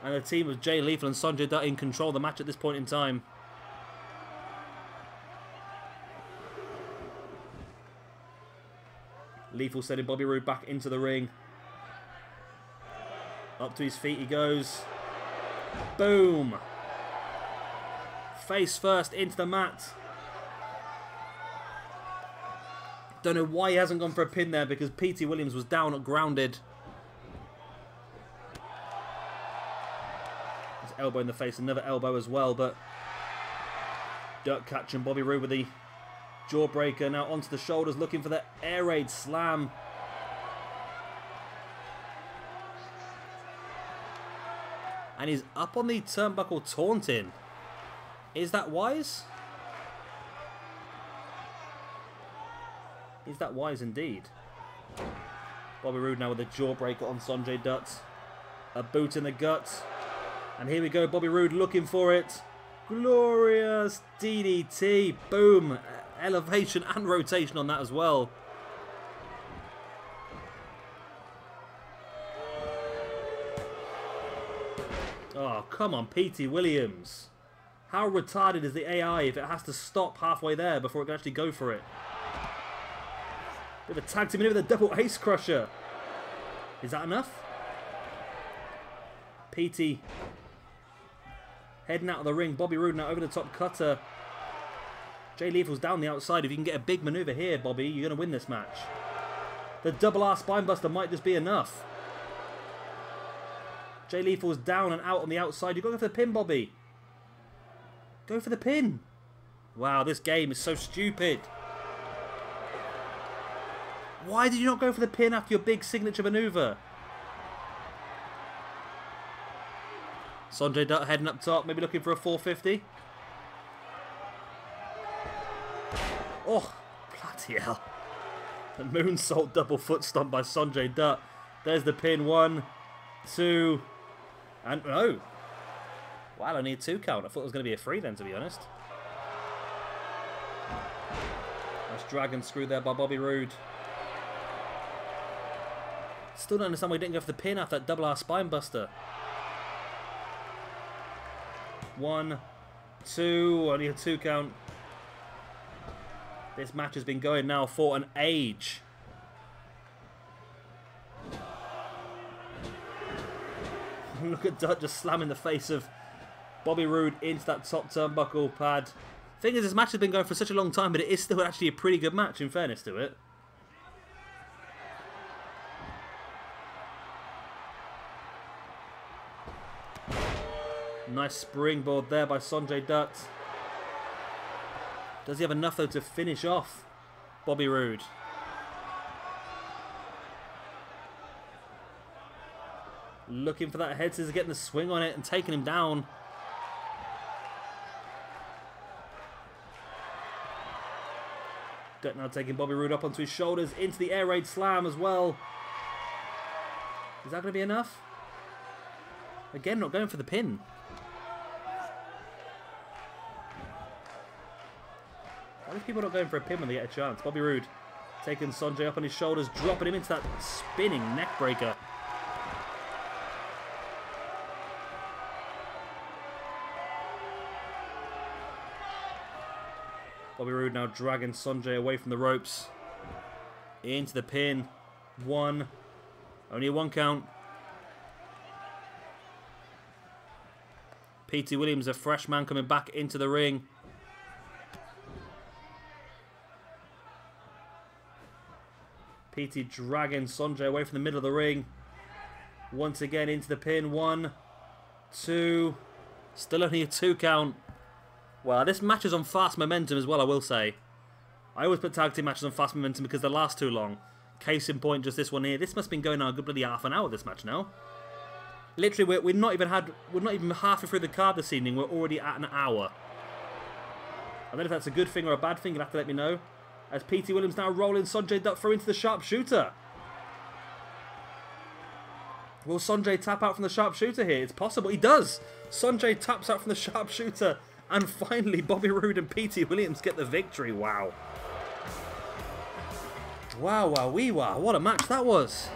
And the team of Jay Lethal and Sonjay Dutt in control of the match at this point in time. Lethal sending Bobby Roode back into the ring. Up to his feet he goes. Boom. Face first into the mat. Don't know why he hasn't gone for a pin there, because Petey Williams was down and grounded. His elbow in the face, another elbow as well, but Dutt catching Bobby Roode with the jawbreaker. Now onto the shoulders, looking for the air raid slam. And he's up on the turnbuckle taunting. Is that wise? Is that wise indeed? Bobby Roode now with a jawbreaker on Sonjay Dutt. A boot in the gut. And here we go, Bobby Roode looking for it. Glorious DDT. Boom. Elevation and rotation on that as well. Oh, come on, Petey Williams. How retarded is the AI if it has to stop halfway there before it can actually go for it? Bit of a tag team in with a double ace crusher. Is that enough? Petey heading out of the ring. Bobby Roode now over the top cutter. Jay Lethal's down the outside. If you can get a big maneuver here, Bobby, you're going to win this match. The double R spinebuster might just be enough. Jay Lethal's down and out on the outside. You've got to go for the pin, Bobby. Go for the pin. Wow, this game is so stupid. Why did you not go for the pin after your big signature maneuver? Sonjay Dutt heading up top, maybe looking for a 450. Oh, bloody hell. The moonsault double foot stomp by Sonjay Dutt. There's the pin. 1, 2, and oh. Wow, I need 2 count. I thought it was going to be a 3 then, to be honest. Nice dragon screw there by Bobby Roode. Still don't understand why he didn't go for the pin after that double R spine buster. 1, 2, only a 2 count. This match has been going now for an age. Look at Dutt just slamming the face of Bobby Roode into that top turnbuckle pad. Thing is, this match has been going for such a long time, but it is still actually a pretty good match in fairness to it. Nice springboard there by Sonjay Dutt. Does he have enough though to finish off Bobby Roode? Looking for that head scissor, getting the swing on it and taking him down. Dutt now taking Bobby Roode up onto his shoulders into the air raid slam as well. Is that going to be enough? Again, not going for the pin. Why are people not going for a pin when they get a chance? Bobby Roode taking Sonjay up on his shoulders, dropping him into that spinning neck breaker. Bobby Roode now dragging Sonjay away from the ropes. Into the pin. 1. Only a 1 count. Petey Williams, a fresh man, coming back into the ring. Petey dragging Sonjay away from the middle of the ring. Once again into the pin. 1, 2. Still only a 2 count. Well, this match is on fast momentum as well, I will say. I always put tag team matches on fast momentum because they last too long. Case in point, just this one here. This must have been going on a good bloody half an hour, this match now. Literally, we're not even halfway through the card this evening. We're already at an hour. I don't know if that's a good thing or a bad thing. You'll have to let me know. As Petey Williams now rolling Sonjay Dutt through into the sharpshooter. Will Sonjay tap out from the sharpshooter here? It's possible. He does. Sonjay taps out from the sharpshooter. And finally, Bobby Roode and Petey Williams get the victory. Wow. Wow, wow, wee, wow. What a match that was.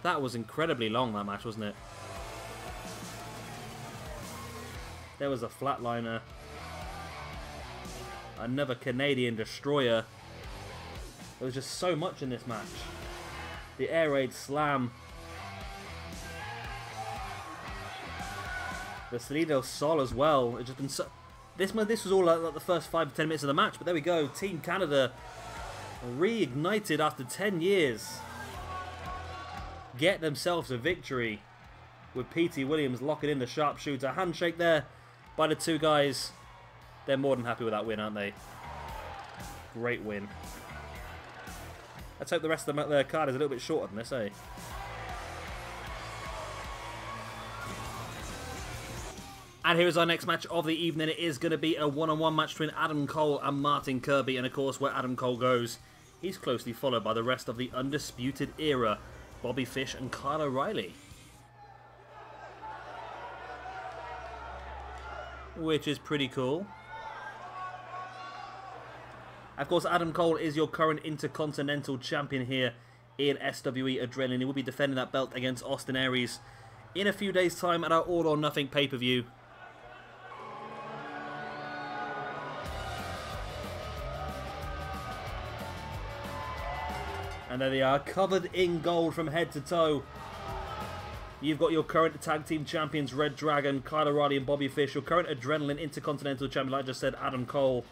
That was incredibly long, that match, wasn't it? There was a flatliner. Another Canadian destroyer. There was just so much in this match. The air raid slam. The Salida del Sol as well. It's just been so... This was all like the first 5 to 10 minutes of the match, but there we go. Team Canada reignited after 10 years. Get themselves a victory with Petey Williams locking in the sharpshooter. Handshake there by the two guys. They're more than happy with that win, aren't they? Great win. Let's hope the rest of the card is a little bit shorter than this, eh? And here's our next match of the evening. It is going to be a one-on-one match between Adam Cole and Martin Kirby. And of course, where Adam Cole goes, he's closely followed by the rest of the Undisputed Era, Bobby Fish and Kyle O'Reilly. Which is pretty cool. Of course, Adam Cole is your current Intercontinental Champion here in SWE Adrenaline. He will be defending that belt against Austin Aries in a few days' time at our All or Nothing pay-per-view. And there they are, covered in gold from head to toe. You've got your current tag team champions, Red Dragon, Kyle O'Reilly and Bobby Fish. Your current Adrenaline Intercontinental Champion, like I just said, Adam Cole.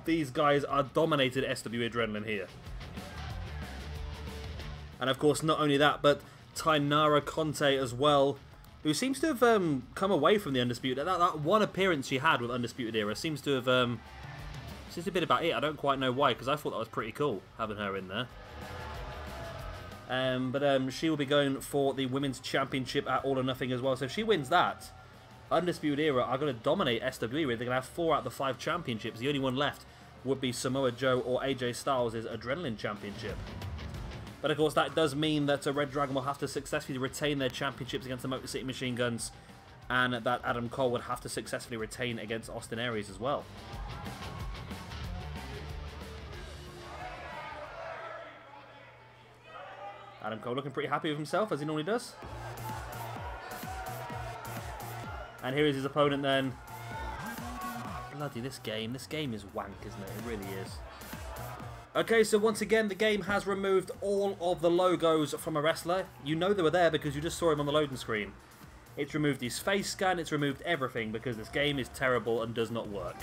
These guys are dominated SWE Adrenaline here. And of course, not only that, but Tainara Conte as well, who seems to have come away from the Undisputed. That one appearance she had with Undisputed Era seems to have... it's just a bit about it. I don't quite know why, because I thought that was pretty cool, having her in there. But she will be going for the Women's Championship at All or Nothing as well. So if she wins that, Undisputed Era are going to dominate SWE. They're going to have 4 out of the 5 championships. The only one left would be Samoa Joe or AJ Styles' Adrenaline Championship. But of course, that does mean that Red Dragon will have to successfully retain their championships against the Motor City Machine Guns, and that Adam Cole would have to successfully retain against Austin Aries as well. Adam Cole looking pretty happy with himself, as he normally does. And here is his opponent then. Bloody, this game is wank, isn't it? It really is. Okay, so once again, the game has removed all of the logos from a wrestler. You know they were there because you just saw him on the loading screen. It's removed his face scan, it's removed everything because this game is terrible and does not work.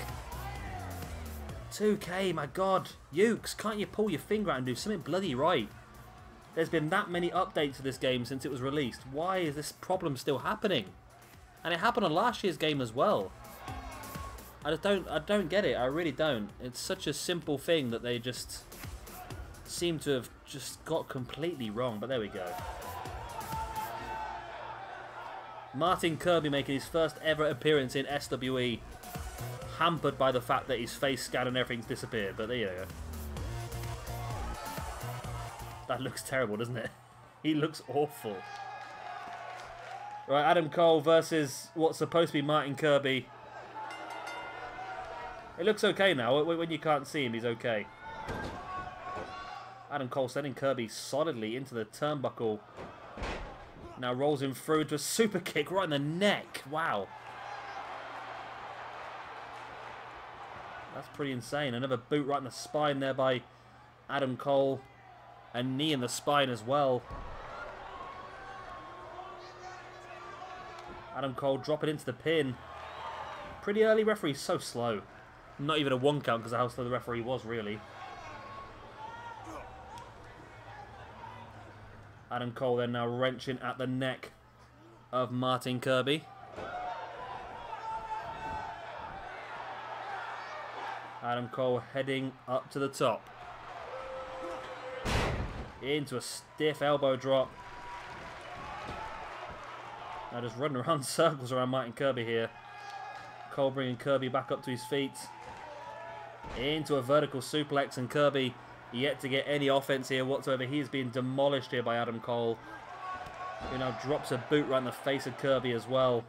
2K, my god. Ukes, can't you pull your finger out and do something bloody right? There's been that many updates to this game since it was released. Why is this problem still happening? And it happened on last year's game as well. I don't get it. I really don't. It's such a simple thing that they just seem to have just got completely wrong. But there we go. Martin Kirby making his first ever appearance in SWE. Hampered by the fact that his face scan and everything's disappeared. But there you go. That looks terrible, doesn't it? He looks awful. Right, Adam Cole versus what's supposed to be Martin Kirby. It looks okay now. When you can't see him, he's okay. Adam Cole sending Kirby solidly into the turnbuckle. Now rolls him through to a super kick right in the neck. Wow. That's pretty insane. Another boot right in the spine there by Adam Cole. A knee in the spine as well. Adam Cole dropping into the pin. Pretty early. Referee so slow. Not even a 1 count because of how slow the referee was, really. Adam Cole then now wrenching at the neck of Martin Kirby. Adam Cole heading up to the top. Into a stiff elbow drop. Now just running around circles around Martin Kirby here. Cole bringing Kirby back up to his feet. Into a vertical suplex, and Kirby yet to get any offense here whatsoever. He is being demolished here by Adam Cole, who now drops a boot right in the face of Kirby as well.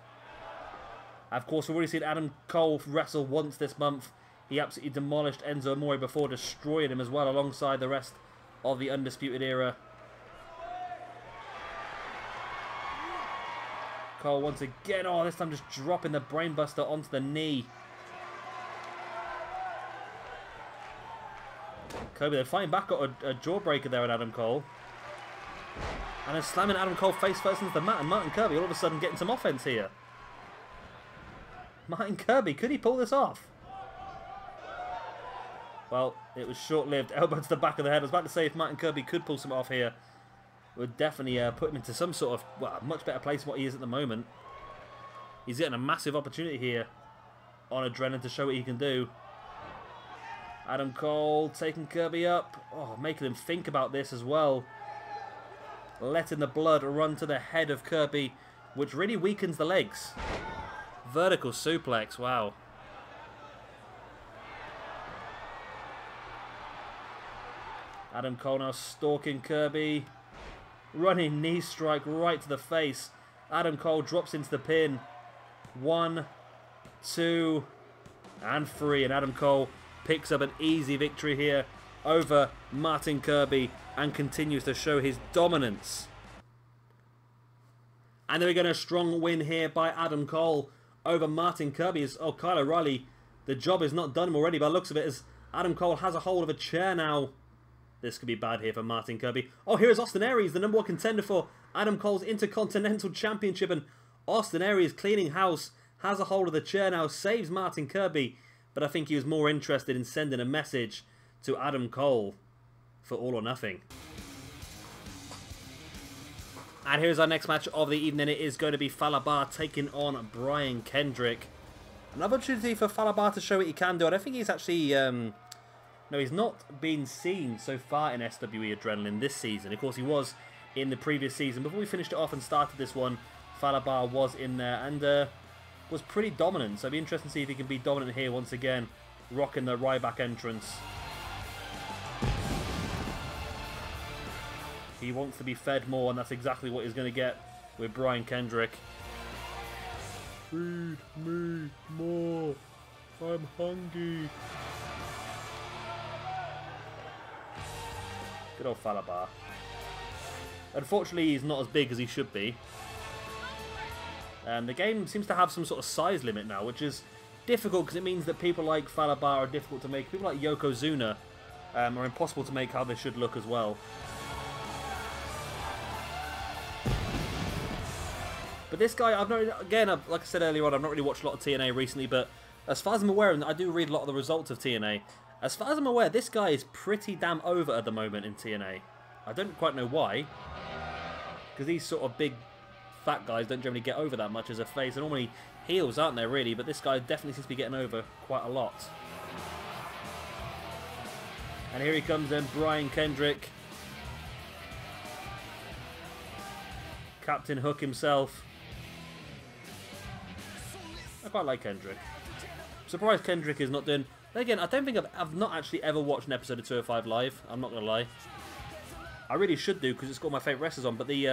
Of course, we've already seen Adam Cole wrestle once this month. He absolutely demolished Enzo Amore before destroying him as well, alongside the rest of the Undisputed Era. Cole once again, oh, this time just dropping the brainbuster onto the knee. Kirby, they're fighting back, got a jawbreaker there on Adam Cole. And then slamming Adam Cole face first into the mat, and Martin Kirby all of a sudden getting some offense here. Martin Kirby, could he pull this off? Well, it was short-lived. Elbow to the back of the head. I was about to say if Martin Kirby could pull something off here, it would definitely put him into some sort of, well, a much better place than what he is at the moment. He's getting a massive opportunity here on Adrenaline to show what he can do. Adam Cole taking Kirby up. Oh, making him think about this as well. Letting the blood run to the head of Kirby, which really weakens the legs. Vertical suplex, wow. Adam Cole now stalking Kirby. Running knee strike right to the face. Adam Cole drops into the pin. 1, 2, and 3. And Adam Cole picks up an easy victory here over Martin Kirby and continues to show his dominance. And then we get a strong win here by Adam Cole over Martin Kirby. Oh, Kyle O'Reilly, the job is not done already by the looks of it, as Adam Cole has a hold of a chair now. This could be bad here for Martin Kirby. Oh, here is Austin Aries, the #1 contender for Adam Cole's Intercontinental Championship. And Austin Aries cleaning house, has a hold of the chair now, saves Martin Kirby. But I think he was more interested in sending a message to Adam Cole for All or Nothing. And here's our next match of the evening. It is going to be Fala Bar taking on Brian Kendrick. Another opportunity for Fala Bar to show what he can do. I don't think he's actually... no, he's not been seen so far in SWE Adrenaline this season. Of course, he was in the previous season. Before we finished it off and started this one, Fala Bar was in there and was pretty dominant. So it'll be interesting to see if he can be dominant here once again, rocking the Ryback entrance. He wants to be fed more, and that's exactly what he's going to get with Brian Kendrick. Feed me more. I'm hungry. Good old Fala Bar. Unfortunately, he's not as big as he should be. The game seems to have some sort of size limit now, which is difficult because it means that people like Fala Bar are difficult to make. People like Yokozuna are impossible to make how they should look as well. But this guy, I've not, again, like I said earlier on, I've not really watched a lot of TNA recently, but as far as I'm aware, and I do read a lot of the results of TNA, as far as I'm aware, this guy is pretty damn over at the moment in TNA. I don't quite know why, because these sort of big, fat guys don't generally get over that much as a face. They're normally heels, aren't they, really? But this guy definitely seems to be getting over quite a lot. And here he comes then, Brian Kendrick. Captain Hook himself. I quite like Kendrick. I'm surprised Kendrick is not doing... Again, I don't think I've not actually ever watched an episode of 205 Live. I'm not going to lie. I really should do, because it's got my favourite wrestlers on. But the...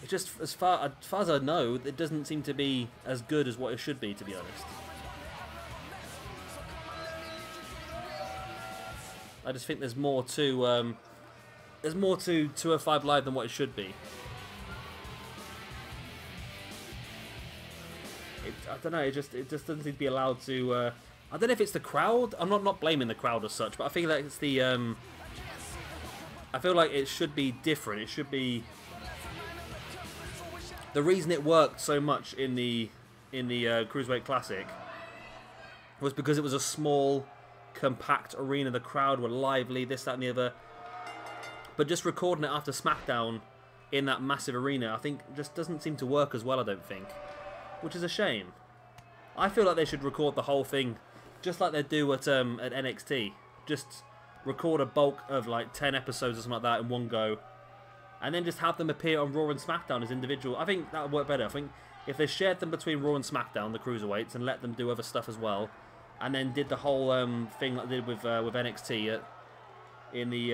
it's just, as far as I know, it doesn't seem to be as good as what it should be, to be honest. I just think there's more to... there's more to 205 Live than what it should be. I don't know. It just doesn't seem to be allowed to I don't know if it's the crowd. I'm not blaming the crowd as such, but I feel like it's the... I feel like it should be different. It should be... The reason it worked so much in the Cruiserweight Classic was because it was a small, compact arena. The crowd were lively, this, that, and the other. But just recording it after SmackDown in that massive arena, I think just doesn't seem to work as well, I don't think. Which is a shame. I feel like they should record the whole thing just like they do at NXT. Just record a bulk of like 10 episodes or something like that in one go. And then just have them appear on Raw and SmackDown as individual. I think that would work better. I think if they shared them between Raw and SmackDown, the Cruiserweights, and let them do other stuff as well, and then did the whole thing like they did with NXT in the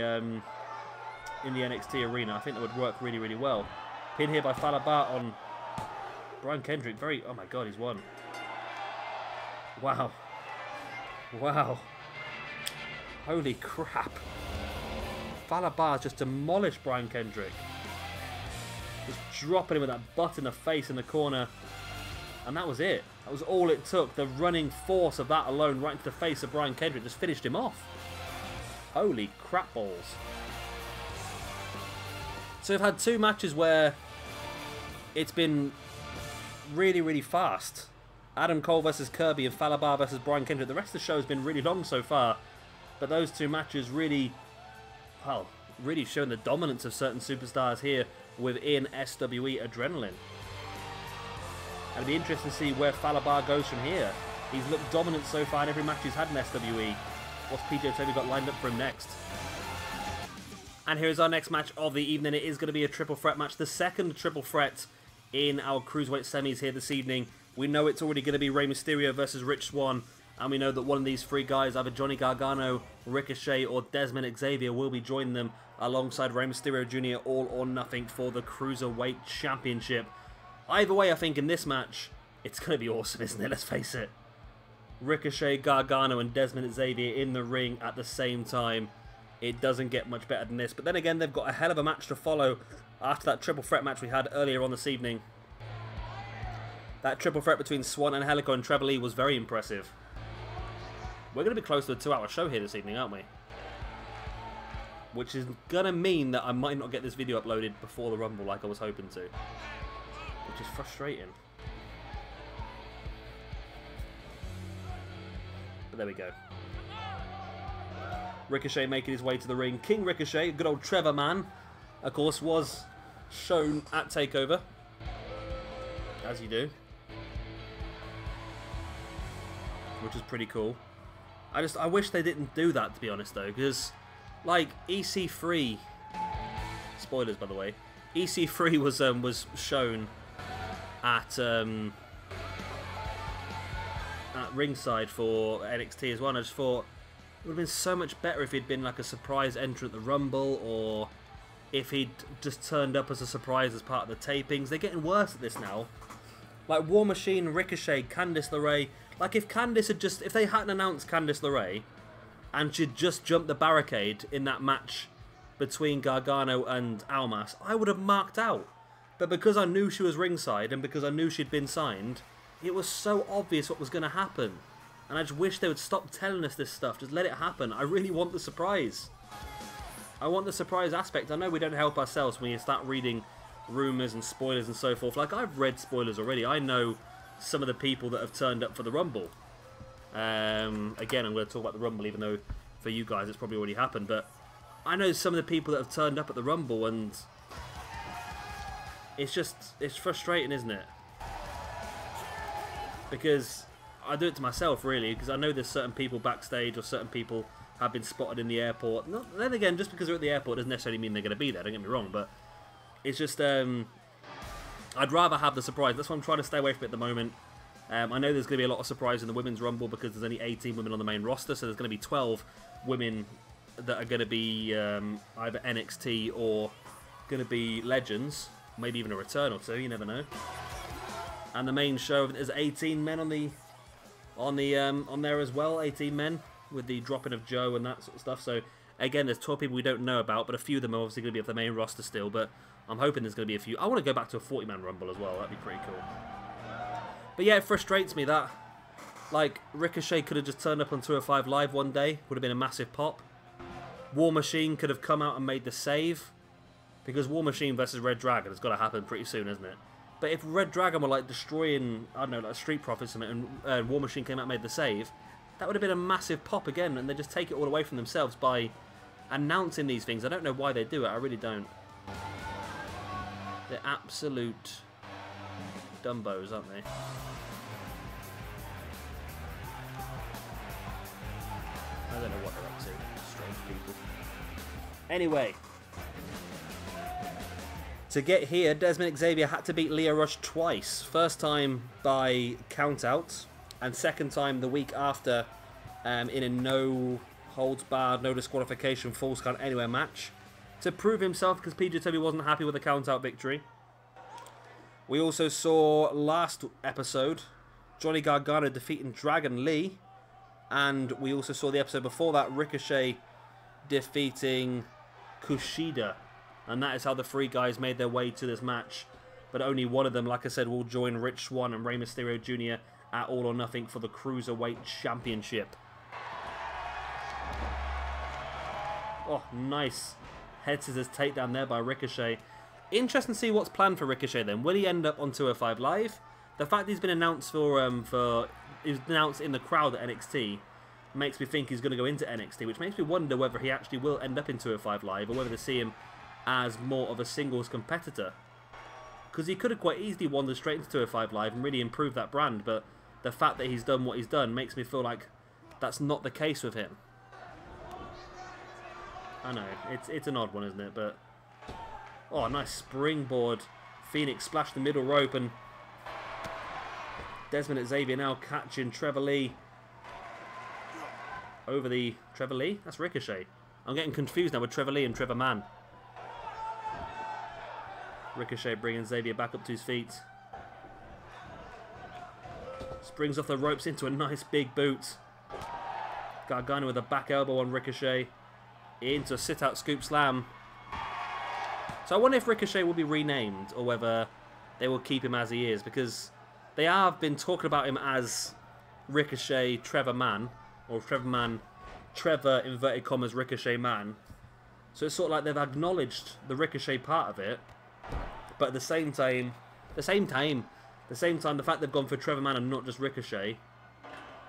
NXT arena, I think that would work really, really well. Pin here by Fala Bar on Brian Kendrick. Very... Oh my god, he's won. Wow. Wow. Holy crap. Fala Bar just demolished Brian Kendrick. Just dropping him with that butt in the face in the corner. And that was it. That was all it took. The running force of that alone right into the face of Brian Kendrick just finished him off. Holy crap balls. So we've had two matches where it's been really, really fast. Adam Cole versus Kirby and Fala Bar versus Brian Kendrick. The rest of the show has been really long so far. But those two matches really... Well, really showing the dominance of certain superstars here within SWE Adrenaline. And it'll be interesting to see where Fala Bar goes from here. He's looked dominant so far in every match he's had in SWE. What's PJ got lined up for him next? And here's our next match of the evening. It is going to be a triple threat match. The second triple threat in our Cruiserweight semis here this evening. We know it's already going to be Rey Mysterio versus Rich Swann. And we know that one of these three guys, either Johnny Gargano, Ricochet, or Desmond Xavier, will be joining them alongside Rey Mysterio Jr. All or Nothing for the Cruiserweight Championship. Either way, I think in this match, it's going to be awesome, isn't it? Let's face it. Ricochet, Gargano, and Desmond Xavier in the ring at the same time. It doesn't get much better than this. But then again, they've got a hell of a match to follow after that triple threat match we had earlier on this evening. That triple threat between Swann, Angelico, and Trevor was very impressive. We're going to be close to a 2-hour show here this evening, aren't we? Which is going to mean that I might not get this video uploaded before the Rumble like I was hoping to. Which is frustrating. But there we go. Ricochet making his way to the ring. King Ricochet, good old Trevor man, of course, was shown at TakeOver. As you do. Which is pretty cool. I wish they didn't do that, to be honest, though, because, like, EC3, spoilers, by the way, EC3 was shown at ringside for NXT as well, and I just thought it would have been so much better if he'd been, like, a surprise entrant at the Rumble, or if he'd just turned up as a surprise as part of the tapings. They're getting worse at this now. Like, War Machine, Ricochet, Candice LeRae. Like, if Candice had just... If they hadn't announced Candice LeRae and she'd just jumped the barricade in that match between Gargano and Almas, I would have marked out. But because I knew she was ringside and because I knew she'd been signed, it was so obvious what was going to happen. And I just wish they would stop telling us this stuff. Just let it happen. I really want the surprise. I want the surprise aspect. I know we don't help ourselves when you start reading rumours and spoilers and so forth. Like, I've read spoilers already. I know some of the people that have turned up for the Rumble. Again, I'm going to talk about the Rumble, even though for you guys it's probably already happened. But I know some of the people that have turned up at the Rumble, and it's frustrating, isn't it? Because I do it to myself, really, because I know there's certain people backstage or certain people have been spotted in the airport. Then again, just because they're at the airport doesn't necessarily mean they're going to be there, don't get me wrong, but it's just... I'd rather have the surprise. That's what I'm trying to stay away from at the moment. I know there's going to be a lot of surprise in the Women's Rumble because there's only 18 women on the main roster, so there's going to be 12 women that are going to be either NXT or going to be legends. Maybe even a return or two, you never know. And the main show, there's 18 men on there as well, 18 men, with the dropping of Joe and that sort of stuff. So, again, there's 12 people we don't know about, but a few of them are obviously going to be off the main roster still, but I'm hoping there's going to be a few. I want to go back to a 40-man Rumble as well. That'd be pretty cool. But yeah, it frustrates me that Like, Ricochet could have just turned up on 205 Live one day. Would have been a massive pop. War Machine could have come out and made the save. Because War Machine versus Red Dragon has got to happen pretty soon, isn't it? But if Red Dragon were like destroying, I don't know, like Street Profits and War Machine came out and made the save, that would have been a massive pop again, and they just take it all away from themselves by announcing these things. I don't know why they do it, I really don't. They're absolute dumbos, aren't they? I don't know what they're up to. Strange people. Anyway. To get here, Desmond Xavier had to beat Lio Rush twice. First time by countout, and second time the week after in a no holds barred, no disqualification, falls count anywhere match. To prove himself, because PJW wasn't happy with the countout victory. We also saw last episode Johnny Gargano defeating Dragon Lee. And we also saw the episode before that, Ricochet defeating Kushida. And that is how the three guys made their way to this match. But only one of them, like I said, will join Rich Swann and Rey Mysterio Jr. at All or Nothing for the Cruiserweight Championship. Oh, nice head scissors takedown there by Ricochet. Interesting to see what's planned for Ricochet then. Will he end up on 205 Live? The fact he's been announced he was announced in the crowd at NXT makes me think he's going to go into NXT, which makes me wonder whether he actually will end up in 205 Live or whether they see him as more of a singles competitor. Because he could have quite easily wandered straight into 205 Live and really improved that brand, but the fact that he's done what he's done makes me feel like that's not the case with him. I know, it's an odd one, isn't it? But oh, nice springboard. Phoenix splashed the middle rope, and Desmond Xavier now catching Trevor Lee over the... Trevor Lee? That's Ricochet. I'm getting confused now with Trevor Lee and Trevor Mann. Ricochet bringing Xavier back up to his feet. Springs off the ropes into a nice big boot. Gargano with a back elbow on Ricochet. Into a sit-out scoop slam. So I wonder if Ricochet will be renamed or whether they will keep him as he is, because they have been talking about him as Ricochet Trevor Mann, or Trevor Mann, Trevor inverted commas Ricochet Man. So it's sort of like they've acknowledged the Ricochet part of it, but at the same time, the fact they've gone for Trevor Mann and not just Ricochet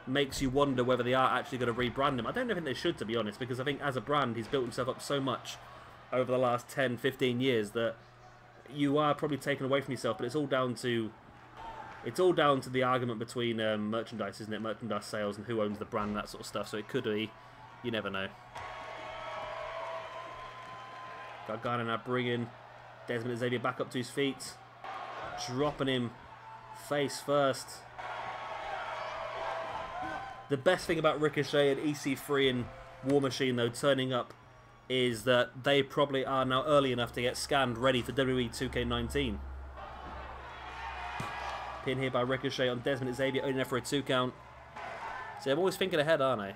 makes you wonder whether they are actually going to rebrand him. I don't think they should, to be honest, because I think as a brand he's built himself up so much over the last 10, 15 years that you are probably taken away from yourself, but it's all down to the argument between merchandise, isn't it? Merchandise sales and who owns the brand and that sort of stuff. So it could be, you never know. Gargano now bringing Desmond Xavier back up to his feet, dropping him face first. The best thing about Ricochet and EC3 and War Machine, though, turning up, is that they probably are now early enough to get scanned ready for WWE 2K19. Pin here by Ricochet on Desmond Xavier, only enough for a 2 count. See, I'm always thinking ahead, aren't I?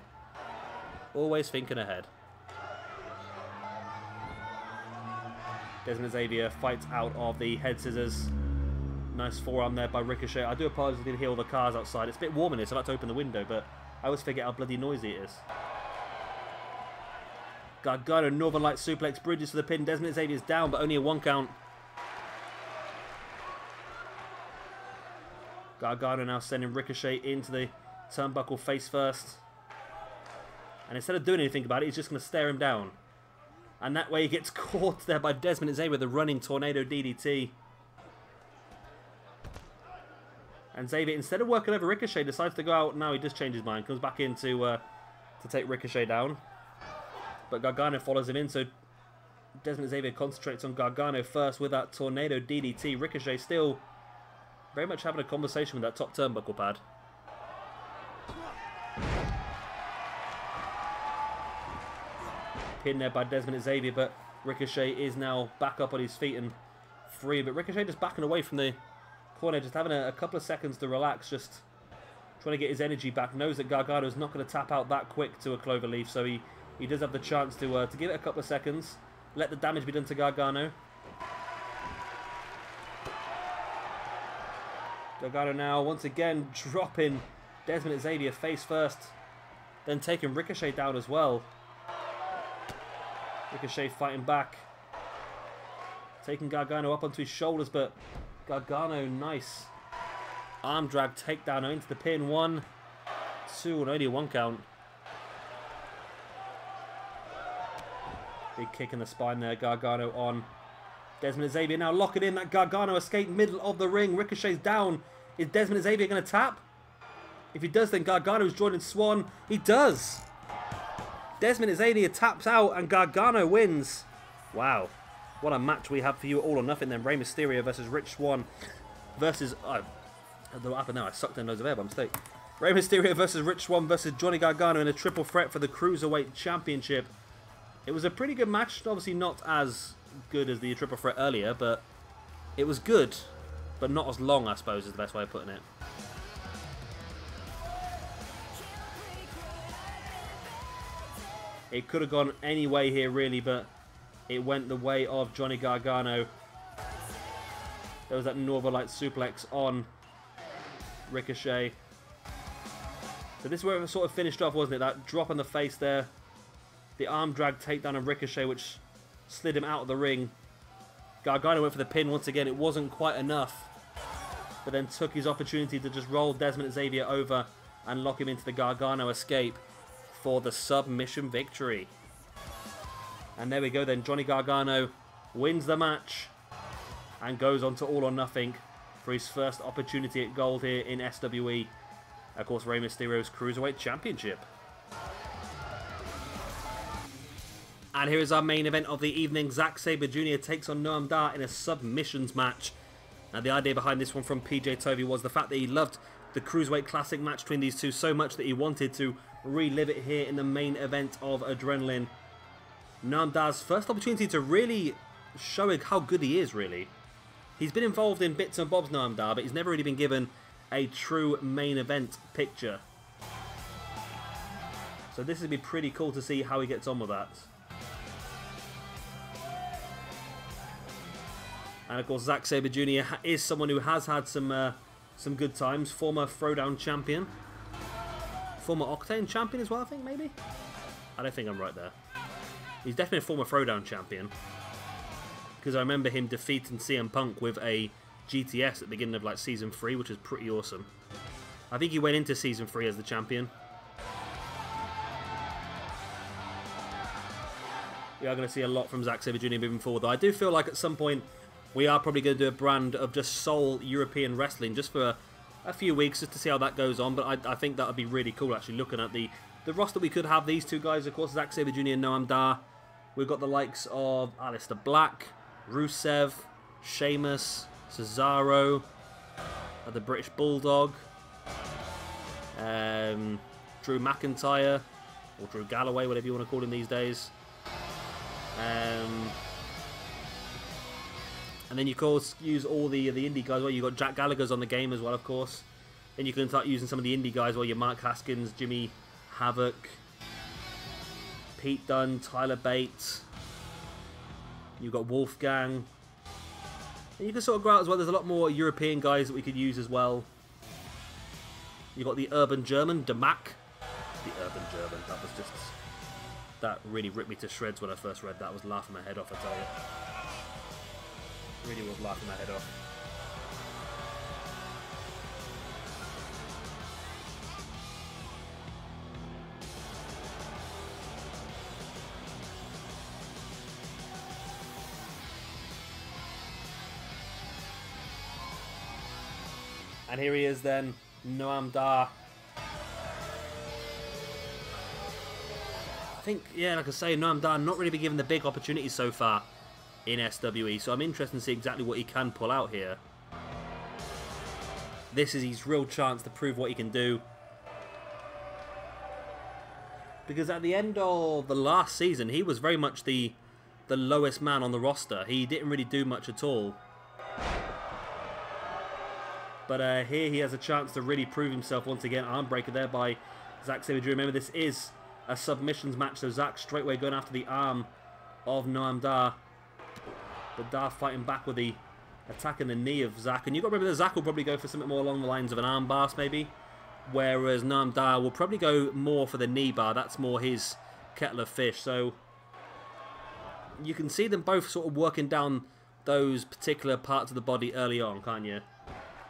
Always thinking ahead. Desmond Xavier fights out of the head scissors. Nice forearm there by Ricochet. I do apologise I didn't hear all the cars outside. It's a bit warm in here, so I like to open the window, but I always forget how bloody noisy it is. Gargano, Northern Light suplex, bridges for the pin. Desmond Xavier's down, but only a 1 count. Gargano now sending Ricochet into the turnbuckle face first. And instead of doing anything about it, he's just going to stare him down. And that way he gets caught there by Desmond Xavier with a running tornado DDT. And Xavier, instead of working over Ricochet, decides to go out. Now he does change his mind. Comes back in to take Ricochet down. But Gargano follows him in, so Desmond Xavier concentrates on Gargano first with that tornado DDT. Ricochet still very much having a conversation with that top turnbuckle pad. Pinned there by Desmond Xavier, but Ricochet is now back up on his feet and free. But Ricochet just backing away from the corner, just having a couple of seconds to relax, just trying to get his energy back. Knows that Gargano is not going to tap out that quick to a cloverleaf, so he does have the chance to give it a couple of seconds, let the damage be done to Gargano. Gargano now once again dropping Desmond and Xavier face first. Then taking Ricochet down as well. Ricochet fighting back. Taking Gargano up onto his shoulders, but Gargano, nice arm drag takedown into the pin. 1, 2, and only 1 count. Big kick in the spine there. Gargano on. Desmond and Xavier now locking in. That Gargano escape middle of the ring. Ricochet's down. Is Desmond and Xavier going to tap? If he does, then Gargano's joining Swann. He does. Desmond and Xavier taps out and Gargano wins. Wow. What a match we have for you. All or nothing then. Rey Mysterio versus Rich Swann versus... I don't know what happened now. I sucked in loads of air by mistake. Rey Mysterio versus Rich Swann versus Johnny Gargano in a triple threat for the Cruiserweight Championship. It was a pretty good match. Obviously not as good as the triple threat earlier, but it was good. But not as long, I suppose, is the best way of putting it. It could have gone any way here, really, but it went the way of Johnny Gargano. There was that Northern Light suplex on Ricochet. So this is where it sort of finished off, wasn't it? That drop on the face there. The arm drag takedown of Ricochet, which slid him out of the ring. Gargano went for the pin once again. It wasn't quite enough. But then took his opportunity to just roll Desmond and Xavier over and lock him into the Gargano escape for the submission victory. And there we go then. Johnny Gargano wins the match and goes on to All or Nothing for his first opportunity at gold here in SWE. Of course, Rey Mysterio's Cruiserweight Championship. And here is our main event of the evening. Zack Sabre Jr. takes on Noam Dar in a submissions match. Now, the idea behind this one from PJ Tovey was the fact that he loved the Cruiserweight Classic match between these two so much that he wanted to relive it here in the main event of Adrenaline. Noam Dar's first opportunity to really show how good he is, really. He's been involved in bits and bobs, Noam Dar, but he's never really been given a true main event picture. So this would be pretty cool to see how he gets on with that. And of course, Zack Sabre Jr. is someone who has had some good times. Former Throwdown champion. Former Octane champion as well, I think, maybe? I don't think I'm right there. He's definitely a former Throwdown champion. Because I remember him defeating CM Punk with a GTS at the beginning of like Season 3, which was pretty awesome. I think he went into Season 3 as the champion. We are going to see a lot from Zack Sabre Jr. moving forward, though. I do feel like at some point we are probably going to do a brand of just sole European wrestling just for a few weeks just to see how that goes on. But I think that would be really cool, actually, looking at the roster we could have. These two guys, of course, Zack Sabre Jr. and Noam Dar. We've got the likes of Aleister Black, Rusev, Sheamus, Cesaro, the British Bulldog, Drew McIntyre, or Drew Galloway, whatever you want to call him these days. And then you, of course, use all the indie guys. Well, you've got Jack Gallagher's on the game as well, of course. Then you can start using some of the indie guys. Well, your Mark Haskins, Jimmy Havoc, Pete Dunne, Tyler Bates. You've got Wolfgang. And you can sort of go out as well. There's a lot more European guys that we could use as well. You've got the Urban German, Damac. The Urban German. That was just... That really ripped me to shreds when I first read that. I was laughing my head off, I tell you. Really was laughing my head off. And here he is then, Noam Dar. I think, yeah, like I say, Noam Dar not really been given the big opportunities so far in SWE, so I'm interested to see exactly what he can pull out here. This is his real chance to prove what he can do. Because at the end of the last season, he was very much the lowest man on the roster. He didn't really do much at all. But here he has a chance to really prove himself once again. Arm breaker there by Zack Sabre Jr. Remember, this is a submissions match, so Zack straightway going after the arm of Noam Dar. But Dar fighting back with the attack in the knee of Zack. And you've got to remember that Zack will probably go for something more along the lines of an arm bar, maybe. Whereas Noam Dar will probably go more for the knee bar. That's more his kettle of fish. So you can see them both sort of working down those particular parts of the body early on, can't you?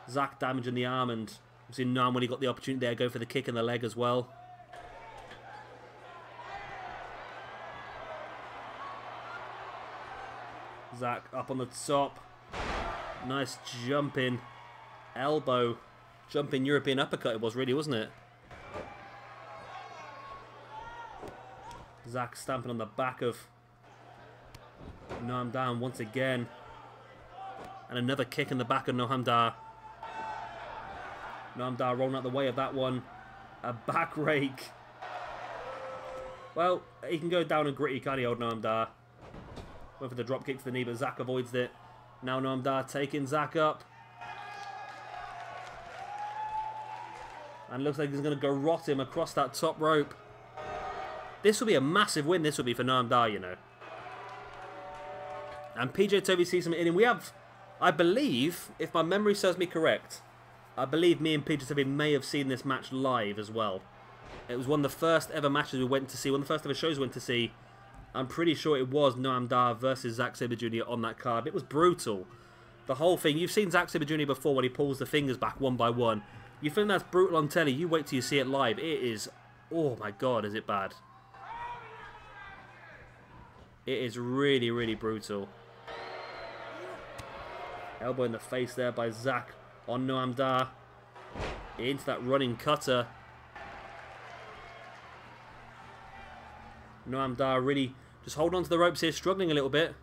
Zack damaging the arm, and obviously Noam, when he got the opportunity there, go for the kick in the leg as well. Zack up on the top. Nice jumping elbow. Jumping European uppercut it was, really, wasn't it? Zack stamping on the back of Noam Dar once again. And another kick in the back of Noam Dar. Noam Dar rolling out the way of that one. A back rake. Well, he can go down and gritty, can't he, old Noam Dar? Went for the drop kick to the knee, but Zack avoids it. Now Noam Dar taking Zack up. And looks like he's going to garrote him across that top rope. This will be a massive win, this will be for Noam Dar, you know. And PJ Toby sees him in, and we have, I believe, if my memory serves me correct, I believe me and PJ Toby may have seen this match live as well. It was one of the first ever matches we went to see, one of the first ever shows we went to see. I'm pretty sure it was Noam Dar versus Zack Sabre Jr. on that card. It was brutal. The whole thing, you've seen Zack Sabre Jr. before when he pulls the fingers back one by one. You think that's brutal on telly, you wait till you see it live. It is, oh my god, is it bad. It is really, really brutal. Elbow in the face there by Zack on Noam Dar. Into that running cutter. Noam Dar really just holding on to the ropes here, struggling a little bit.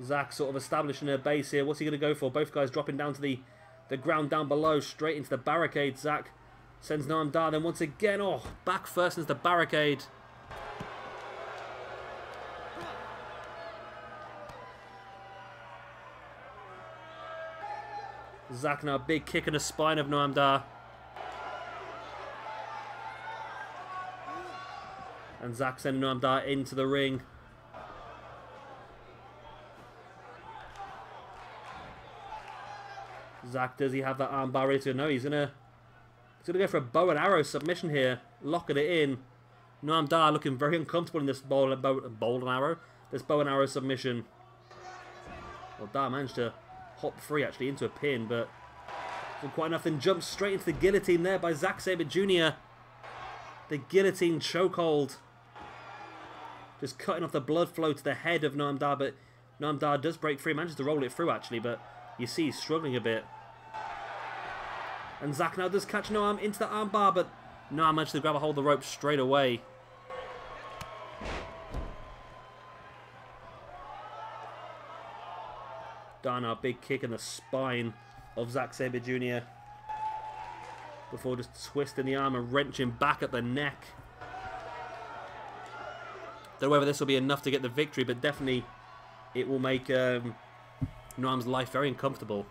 Zack sort of establishing a base here. What's he going to go for? Both guys dropping down to the ground down below, straight into the barricade. Zack sends Noam Dar, then once again, oh, back first into the barricade. Zack now, big kick in the spine of Noam Dar. And Zack sending Noam Dar into the ring. Zack, does he have that armbar ready to? No, he's gonna go for a bow and arrow submission here, locking it in. Noam Dar looking very uncomfortable in this bow and arrow submission. Well, Dar managed to hop free actually into a pin, but wasn't quite enough. Then jumps straight into the guillotine there by Zack Sabre Jr. The guillotine chokehold, just cutting off the blood flow to the head of Noam Dar, but Noam Dar does break free, manages to roll it through actually, but you see he's struggling a bit. And Zack now does catch Noam into the armbar, but Noam managed to grab a hold of the rope straight away. Dar now, big kick in the spine of Zack Sabre Jr. before just twisting the arm and wrenching back at the neck. Don't know whether this will be enough to get the victory, but definitely it will make Noam's life very uncomfortable.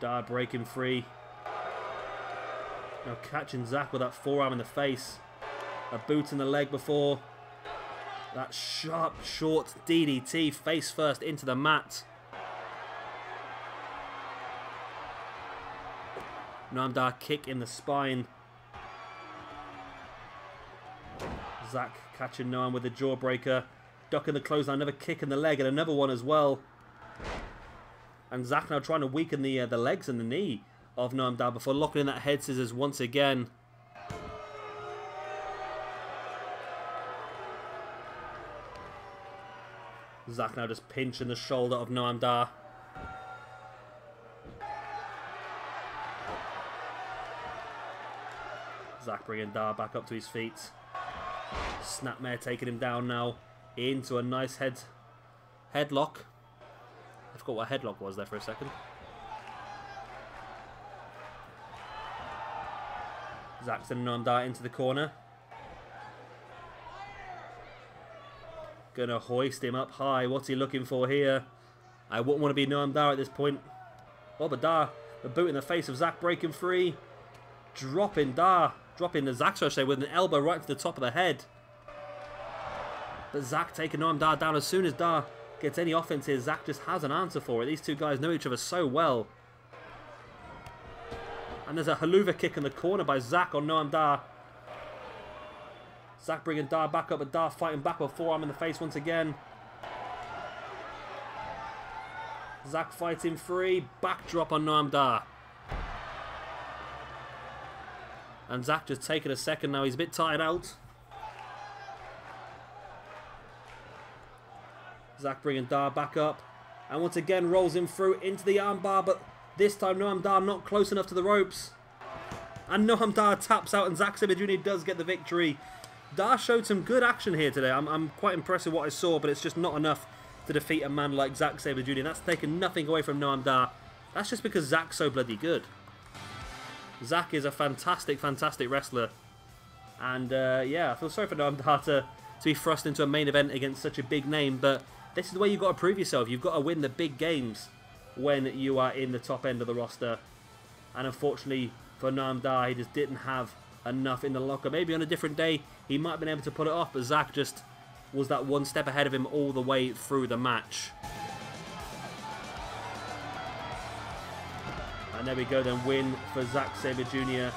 Dar breaking free. Now catching Zack with that forearm in the face. A boot in the leg before. That sharp, short DDT face first into the mat. Noam Dar kick in the spine. Zack catching Noam with the jawbreaker. Ducking the clothesline, another kick in the leg and another one as well. And Zack now trying to weaken the legs and the knee of Noam Dar before locking in that head scissors once again. Zack now just pinching the shoulder of Noam Dar. Zack bringing Dar back up to his feet. Snapmare taking him down now into a nice headlock. I forgot what a headlock was there for a second. Zack sending Noam Dar into the corner. Gonna hoist him up high. What's he looking for here? I wouldn't want to be Noam Dar at this point. Oh, but Dar, the boot in the face of Zack breaking free. Dropping Dar Dropping the Zack Ricochet with an elbow right to the top of the head. But Zack taking Noam Dar down. As soon as Dar gets any offense here, Zack just has an answer for it. These two guys know each other so well. And there's a haluva kick in the corner by Zack on Noam Dar. Zack bringing Dar back up, but Dar fighting back with forearm in the face once again. Zack fighting free. Backdrop on Noam Dar. And Zack just taking a second now. He's a bit tired out. Zack bringing Dar back up. And once again rolls him through into the armbar. But this time Noam Dar not close enough to the ropes. And Noam Dar taps out and Zack Sabre Jr. does get the victory. Dar showed some good action here today. I'm quite impressed with what I saw. But it's just not enough to defeat a man like Zack Sabre Jr. That's taken nothing away from Noam Dar. That's just because Zack's so bloody good. Zack is a fantastic, fantastic wrestler. And yeah, I feel sorry for Noam Dar to be thrust into a main event against such a big name. But this is the way you've got to prove yourself. You've got to win the big games when you are in the top end of the roster. And unfortunately for Noam Dar, he just didn't have enough in the locker. Maybe on a different day, he might have been able to pull it off. But Zack just was that one step ahead of him all the way through the match. And there we go then, win for Zack Sabre Jr.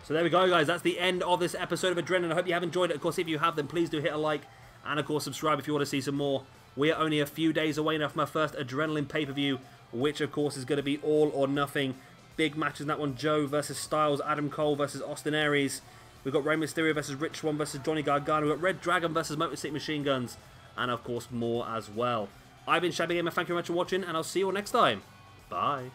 So there we go, guys. That's the end of this episode of Adrenaline. I hope you have enjoyed it. Of course, if you have, then please do hit a like. And, of course, subscribe if you want to see some more. We are only a few days away now from our first Adrenaline pay-per-view, which, of course, is going to be all or nothing. Big matches in that one. Joe versus Styles. Adam Cole versus Austin Aries. We've got Rey Mysterio versus Rich Swann versus Johnny Gargano. We've got Red Dragon versus Motor City Machine Guns. And, of course, more as well. I've been Shabby Gamer. Thank you very much for watching, and I'll see you all next time. Bye.